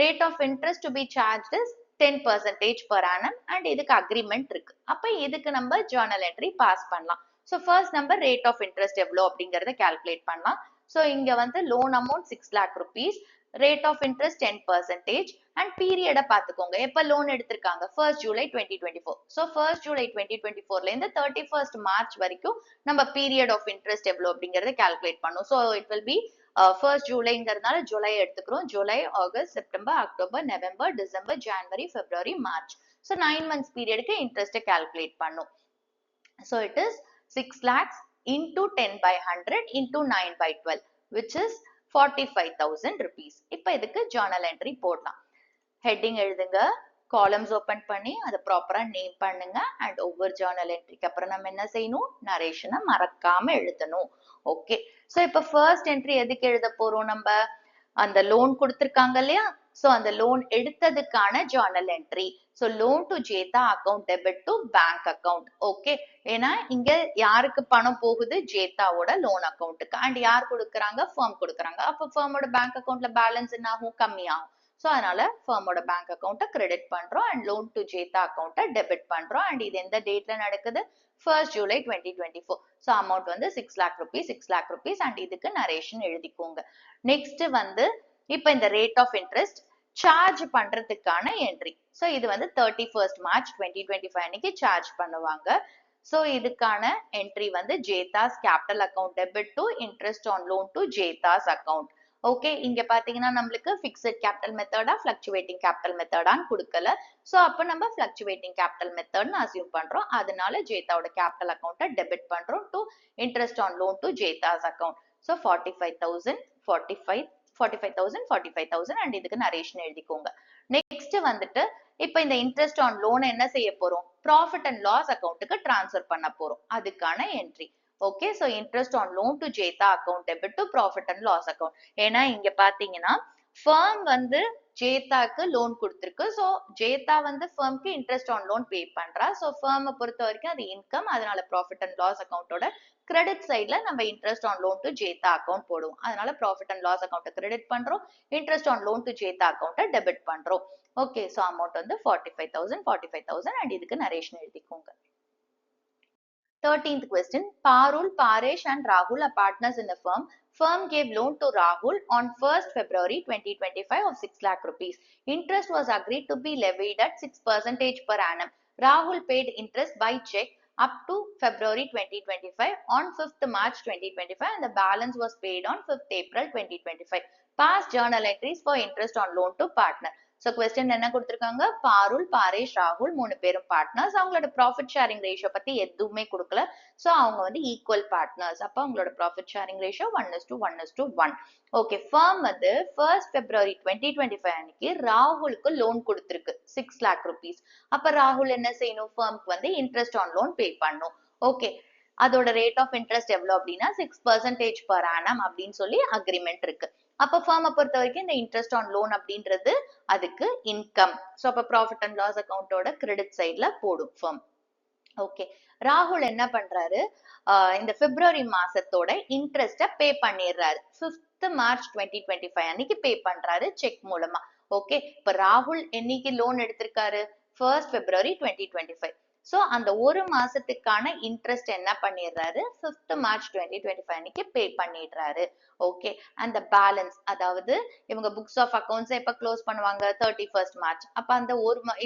rate of interest to be charged is 10% per annum and இதுக்கு அக்ரிமெண்ட் இருக்கு. அப்ப இதுக்கு நம்ம ஜர்னல் என்ட்ரி பாஸ் பண்ணலாம். ஸோ ஃபர்ஸ்ட் நம்ம ரேட் ஆஃப் இன்ட்ரெஸ்ட் எவ்வளோ அப்படிங்கறத கால்குலேட் பண்ணலாம். ஸோ இங்க வந்து loan amount 6 lakh rupees, rate of interest 10% and period பாத்துக்கோங்க, எப்ப லோன் எடுத்திருக்காங்க 1st July 2024. So 1st July 2024ல இருந்து 31st March வரைக்கும் நம்ம பீரியட் ஆஃப் இன்ட்ரெஸ்ட் எவ்வளோ அப்படிங்கறத கால்குலேட் பண்ணும். So it will be 1st Julyங்கிறதுனால ஜூலை எடுத்துக்கிறோம். July, August, September, October, November, December, ஜனவரி, பிப்ரவரி, மார்ச். ஸோ 9 months பீரியடுக்கு இன்ட்ரெஸ்ட் கால்குலேட் பண்ணும். So it is 6 lakhs into 10/100 into 9/12 which is 45,000 rupees. இப்ப இதுக்கு ஜர்னல் என்ட்ரி போடலாம். ஹெட்டிங் எழுதுங்க, காலம்ஸ் ஓபன் பண்ணி அதை ப்ராப்பரா நேம் பண்ணுங்க அண்ட் ஒவ்வொரு ஜர்னல் என்ட்ரிக்கு அப்புறம் நம்ம என்ன செய்யணும், நரேஷனை மறக்காம எழுதணும். ஓகே, சோ இப்ப ஃபர்ஸ்ட் என்ட்ரி எதுக்கு எழுத போறோம், நம்ம அந்த லோன் கொடுத்திருக்காங்க இல்லையா, சோ அந்த லோன் எடுத்ததுக்கான journal entry. So loan to Jetha account debit to bank account. Okay, ஏன்னா இங்க யாருக்கு பணம் போகுது, ஜேதாவோட லோன் அக்கவுண்ட்டுக்கு அண்ட் யார் கொடுக்குறாங்க, ஃபர்ம் கொடுக்குறாங்க. அப்ப ஃபர்மோட பேங்க் அக்கவுண்ட்ல பேலன்ஸ் என்ன ஆகும், கம்மியாகும். ஸோ அதனால ஃபர்மோட பேங்க் அக்கௌண்ட்டை கிரெடிட் பண்றோம் அண்ட் லோன் டு ஜேதா அக்கௌண்ட்டை டெபிட் பண்றோம் அண்ட் இது எந்த டேட்ல நடக்குது, 1st July 2024. ஸோ அமௌண்ட் வந்து 6 lakh rupees, 6 lakh rupees and இதுக்கு நரேஷன் எழுதிக்கோங்க. நெக்ஸ்ட் வந்து இப்ப இந்த ரேட் ஆஃப் இன்ட்ரெஸ்ட் சார்ஜ் பண்றதுக்கான என்ட்ரி. ஸோ இது வந்து 31st March 2025 அன்னைக்கு சார்ஜ் பண்ணுவாங்க. ஸோ இதுக்கான என்ட்ரி வந்து Jetha's capital account debit to interest on loan to Jetha's account. Okay, இங்க பாத்தீங்கன்னா நம்மளுக்கு பிக்ஸட் கேபிட்டல் மெத்தடா ஃபிளக்சுவேட்டிங் கேபிட்டல் மெத்தடான்னு கொடுக்கல. சோ அப்ப நம்ம ஃபிளக்சுவேட்டிங் கேபிட்டல் மெத்தட்னு அசியூம் பண்றோம். அதனால ஜேதாவோட கேபிட்டல் அக்கௌண்ட்டை டெபிட் பண்றோம் to interest on loan to Jetha's account. So 45,000 45,000 and இதுக்கு நரேஷன் எழுதிக்கோங்க. நெக்ஸ்ட் வந்துட்டு இப்ப இந்த இன்ட்ரெஸ்ட் ஆன் லோன் என்ன செய்ய போறோம், ப்ராஃபிட் அண்ட் லாஸ் அக்கௌண்ட்டுக்கு டிரான்ஸ்ஃபர் பண்ண போறோம். அதுக்கான entry. Okay, so interest on loan to Jetha account debit to profit and loss account. ஏன்னா இங்க பாத்தீங்கன்னா ஃபர்ம் வந்து ஜேதாக்கு லோன் கொடுத்திருக்கு. சோ ஜேதா வந்து ஃபர்ம்க்கு இன்ட்ரெஸ்ட் ஆன் லோன் பே பண்றா. சோ ஃபர்மை பொறுத்த வரைக்கும் அது இன்கம், அதனால ப்ராஃபிட் அண்ட் லாஸ் அக்கௌண்டோட கிரெடிட் சைட்ல நம்ம interest on loan to Jetha account போடுவோம். அதனால ப்ராஃபிட் அண்ட் லாஸ் அக்கௌண்ட்டை கிரெடிட் பண்றோம், interest on loan to Jetha அக்கௌண்ட்டை டெபிட் பண்றோம். ஓகே, சோ அமௌண்ட் வந்து 45,000 அண்ட் இதுக்கு நரேஷன் எழுதிக்கோங்க. 13th question. Parul, Paresh and Rahul are partners in the firm. Firm gave loan to Rahul on 1st February 2025 of 6 lakh rupees. Interest was agreed to be levied at 6% per annum. Rahul paid interest by check up to February 2025 on 5th March 2025 and the balance was paid on 5th April 2025. Past journal entries for interest on loan to partner. So question என்ன கொடுத்திருக்காங்க, பாருல், பாரேஷ், ராகுல் 3 பேரும் partners. அவங்களோட profit sharing ratio பத்தி எதுவுமே கொடுக்கல. So அவங்க வந்து ஈக்குவல் பார்ட்னர்ஸ். அப்ப அவங்களோட profit sharing ratio 1:1:1. Okay, firm வந்து 1st February 2025 அன்னைக்கு ராகுலுக்கு லோன் கொடுத்திருக்கு 6 lakh rupees. அப்ப ராகுல் என்ன செய்யணும், ஃபர்ம்க்கு வந்து இன்ட்ரெஸ்ட் ஆன் லோன் பே பண்ணும். ஓகே, அதோட ரேட் ஆஃப் இன்ட்ரெஸ்ட் எவ்வளவு அப்படின்னா 6% per annum அப்படின்னு சொல்லி அக்ரிமெண்ட் இருக்கு. அப்ப ஃபர்மை பொறுத்த வரைக்கும் இந்த இன்ட்ரெஸ்ட் ஆன் லோன் அப்படின்றது அதுக்கு இன்கம். சோ அப்ப ப்ராஃபிட் அண்ட் லாஸ் அக்கௌண்டோட கிரெடிட் சைட்ல போடும் ஃபர்ம். ஓகே, ராகுல் என்ன பண்றாரு, இந்த பிப்ரவரி மாசத்தோட இன்ட்ரெஸ்ட பே பண்ணிடுறாரு. 5th March 2025 அன்னைக்கு பே பண்றாரு செக் மூலமா. ஓகே, இப்ப ராகுல் என்னைக்கு லோன் எடுத்திருக்காரு, 1st February 2025. சோ அந்த ஒரு மாசத்துக்கான இன்ட்ரெஸ்ட் என்ன பண்ணிடுறாரு 5th மார்ச் 2025 அன்னைக்கு பே பண்ணிடுறாரு. ஓகே, அந்த பேலன்ஸ் அதாவது இவங்க புக்ஸ் ஆஃப் அக்கௌண்ட்ஸ் எப்ப க்ளோஸ் பண்ணுவாங்க 31st மார்ச். அப்ப அந்த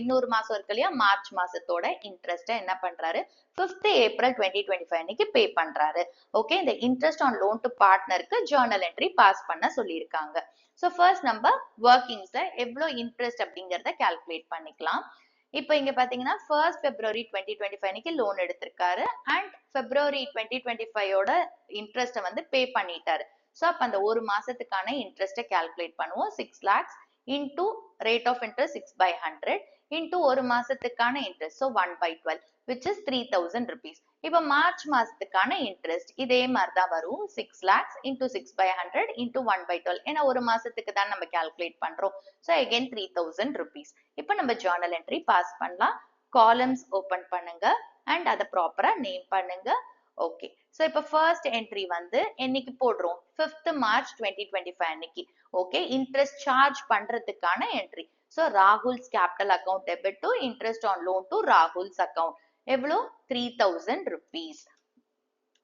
இன்னொரு மாசம் இருக்கு இல்லையா, மார்ச் மாசத்தோட இன்ட்ரெஸ்ட் என்ன பண்றாரு 5th ஏப்ரல் 2025 அன்னைக்கு பே பண்றாரு. ஓகே, இந்த இன்ட்ரெஸ்ட் ஆன் லோன் டு பார்ட்னருக்கு ஜர்னல் என்ட்ரி பாஸ் பண்ண சொல்லியிருக்காங்க. ஸோ ஃபர்ஸ்ட் நம்ம ஒர்க்கிங்ஸ்ல எவ்வளோ இன்ட்ரெஸ்ட் அப்படிங்கிறத கால்குலேட் பண்ணிக்கலாம். இப்போ இங்க பாத்தீங்கன்னா 1st February 2025 அன்னைக்கு லோன் எடுத்திருக்காரு அண்ட் February 2025 ஓட இன்ட்ரெஸ்ட்டை வந்து பே பண்ணிட்டாரு. ஸோ அப்ப அந்த ஒரு மாசத்துக்கான இன்ட்ரெஸ்ட்டை கால்குலேட் பண்ணுவோம். 6 lakhs into rate of interest 6/100 into ஒரு மாசத்துக்கான interest, so 1/12 which is 3000 rupees. இப்போ மார்ச் மாசத்துக்கான இன்ட்ரெஸ்ட் இதே மாதிரி தான் வரும். 6 lakhs into 6/100 into 1/12. ஏன்னா ஒரு மாசத்துக்கு தான் நம்ம கால்குலேட் பண்றோம். So again 3000 rupees. இப்போ நம்ம ஜர்னல் என்ட்ரி பாஸ் பண்ணலாம். காலம்ஸ் ஓபன் பண்ணுங்க அண்ட் அதை ப்ராப்பரா நேம் பண்ணுங்க. ஓகே, ஸோ இப்போ ஃபர்ஸ்ட் என்ட்ரி வந்து என்னைக்கு போடுறோம் 5th மார்ச் 2025 அன்னைக்கு. ஓகே, இன்ட்ரெஸ்ட் சார்ஜ் பண்றதுக்கான entry. So Rahul's capital account debit to interest on loan to Rahul's account எவ்வளோ 3000 rupees.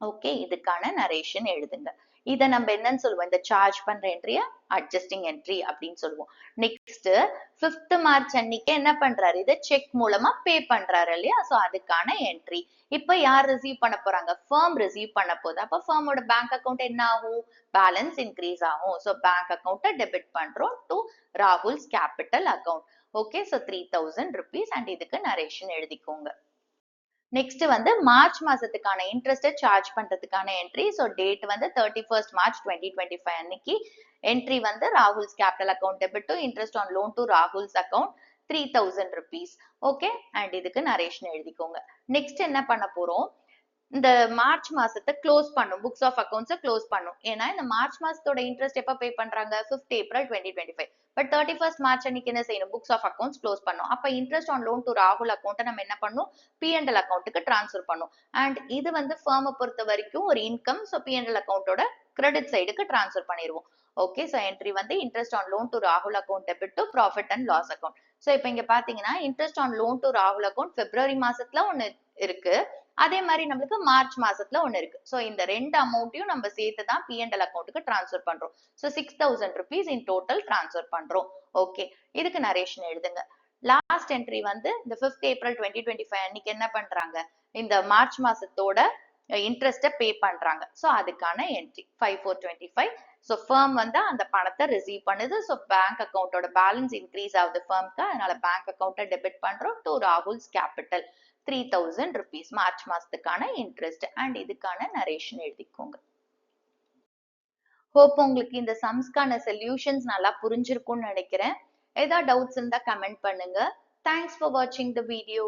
ஓகே, இதுக்கான நரேஷன் எழுதுங்க. இதை நம்ம என்னன்னு சொல்லுவோம், இந்த சார்ஜ் பண்ற என்ட்ரிய அட்ஜஸ்டிங் என்ட்ரி அப்படின்னு சொல்லுவோம். நெக்ஸ்ட் 5th மார்ச் அன்னைக்கு என்ன பண்றாரு, இதை செக் மூலமா பே பண்றாரு இல்லையா, சோ அதுக்கான என்ட்ரி. இப்ப யார் ரிசீவ் பண்ண போறாங்க, ஃபர்ம் ரிசீவ் பண்ண போகுது. அப்ப ஃபர்மோட பேங்க் அக்கௌண்ட் என்ன ஆகும், பேலன்ஸ் இன்க்ரீஸ் ஆகும். சோ பேங்க் அக்கௌண்ட்டை டெபிட் பண்றோம் to Rahul's capital account. Okay, so 3000 rupees and இதுக்கு நரேஷன் எழுதிக்கோங்க. நெக்ஸ்ட் வந்து மார்ச் மாசத்துக்கான இன்ட்ரெஸ்ட் சார்ஜ் பண்றதுக்கான என்ட்ரி. ஸோ டேட் வந்து 31st மார்ச் 2025 அன்னைக்கு என்ட்ரி வந்து Rahul's capital account debit to interest on loan to Rahul's account 3000 rupees. Okay, and இதுக்கு நரேஷன் எழுதிக்கோங்க. நெக்ஸ்ட் என்ன பண்ண போறோம், இந்த மார்ச் மாசத்தை க்ளோஸ் பண்ணும், புக்ஸ் ஆஃப் அக்கௌண்ட்ஸை க்ளோஸ் பண்ணும். ஏன்னா இந்த மார்ச் மாசத்தோட இன்ட்ரெஸ்ட் எப்ப பே பண்றாங்க 5th April 2025. But 31st March அன்னைக்கு என்ன செய்யணும், புக்ஸ் ஆஃப் அக்கௌண்ட்ஸ் க்ளோஸ் பண்ணும். அப்ப இன்ட்ரெஸ்ட் ஆன் லோன் டு ராகுல் அக்கௌண்ட்டை நம்ம என்ன பண்ணும், P&L அக்கௌண்ட்டுக்கு டிரான்ஸ்ஃபர் பண்ணும். அண்ட் இது வந்து ஃபர்மை பொறுத்த வரைக்கும் ஒரு இன்கம். ஸோ P&L அக்கௌண்ட்டோட கிரெடிட் சைடுக்கு டிரான்ஸ்ஃபர் பண்ணிடுவோம். ஓகே, ஸோ என்ட்ரி வந்து இன்ட்ரெஸ்ட் ஆன் லோன் டு ராகுல் account debit to profit and loss account. So இப்போ இங்க பாத்தீங்கன்னா இன்ட்ரெஸ்ட் ஆன் லோன் டு ராகுல் அக்கௌண்ட் பிப்ரவரி மாசத்துல ஒன்னு இருக்கு, அதே மாதிரி நம்மளுக்கு மார்ச் மாசத்துல ஒண்ணு இருக்கு. சோ இந்த ரெண்டு அமௌண்ட்டையும் நம்ம சேர்த்து தான் P&L அக்கௌண்ட்டுக்கு டிரான்ஸ்ஃபர் பண்றோம். சோ 6000 rupees இன் டோட்டல் டிரான்ஸ்ஃபர் பண்றோம். ஓகே, இதுக்கு நரேஷன் எழுதுங்க. லாஸ்ட் என்ட்ரி வந்து இந்த 5th ஏப்ரல் 2025 அன்னைக்கு என்ன பண்றாங்க, இந்த மார்ச் மாசத்தோட இன்ட்ரெஸ்ட பே பண்றாங்க. சோ அதுக்கான என்ட்ரி 5425. சோ ஃபர்ம் வந்து அந்த பணத்தை ரிசீவ் பண்ணுது. சோ பேங்க் அக்கௌண்டோட பேலன்ஸ் இன்க்ரீஸ் ஆகுது ஃபர்ம்க்கு, அதனால பேங்க் அக்கௌண்ட்டை டெபிட் பண்றோம் to Rahul's capital 3000 rupees March மாசத்துக்கான இன்ட்ரெஸ்ட் அண்ட் இதுக்கான நரேஷன் எழுதிக்கோங்க. ஹோப் உங்களுக்கு இந்த சம்ஸ்க்கான சொல்யூஷன்ஸ் நல்லா புரிஞ்சிருக்கும்னு நினைக்கிறேன். ஏதாவது டவுட்ஸ் இருந்தா கமெண்ட் பண்ணுங்க. தேங்க்ஸ் ஃபார் வாட்சிங் த வீடியோ.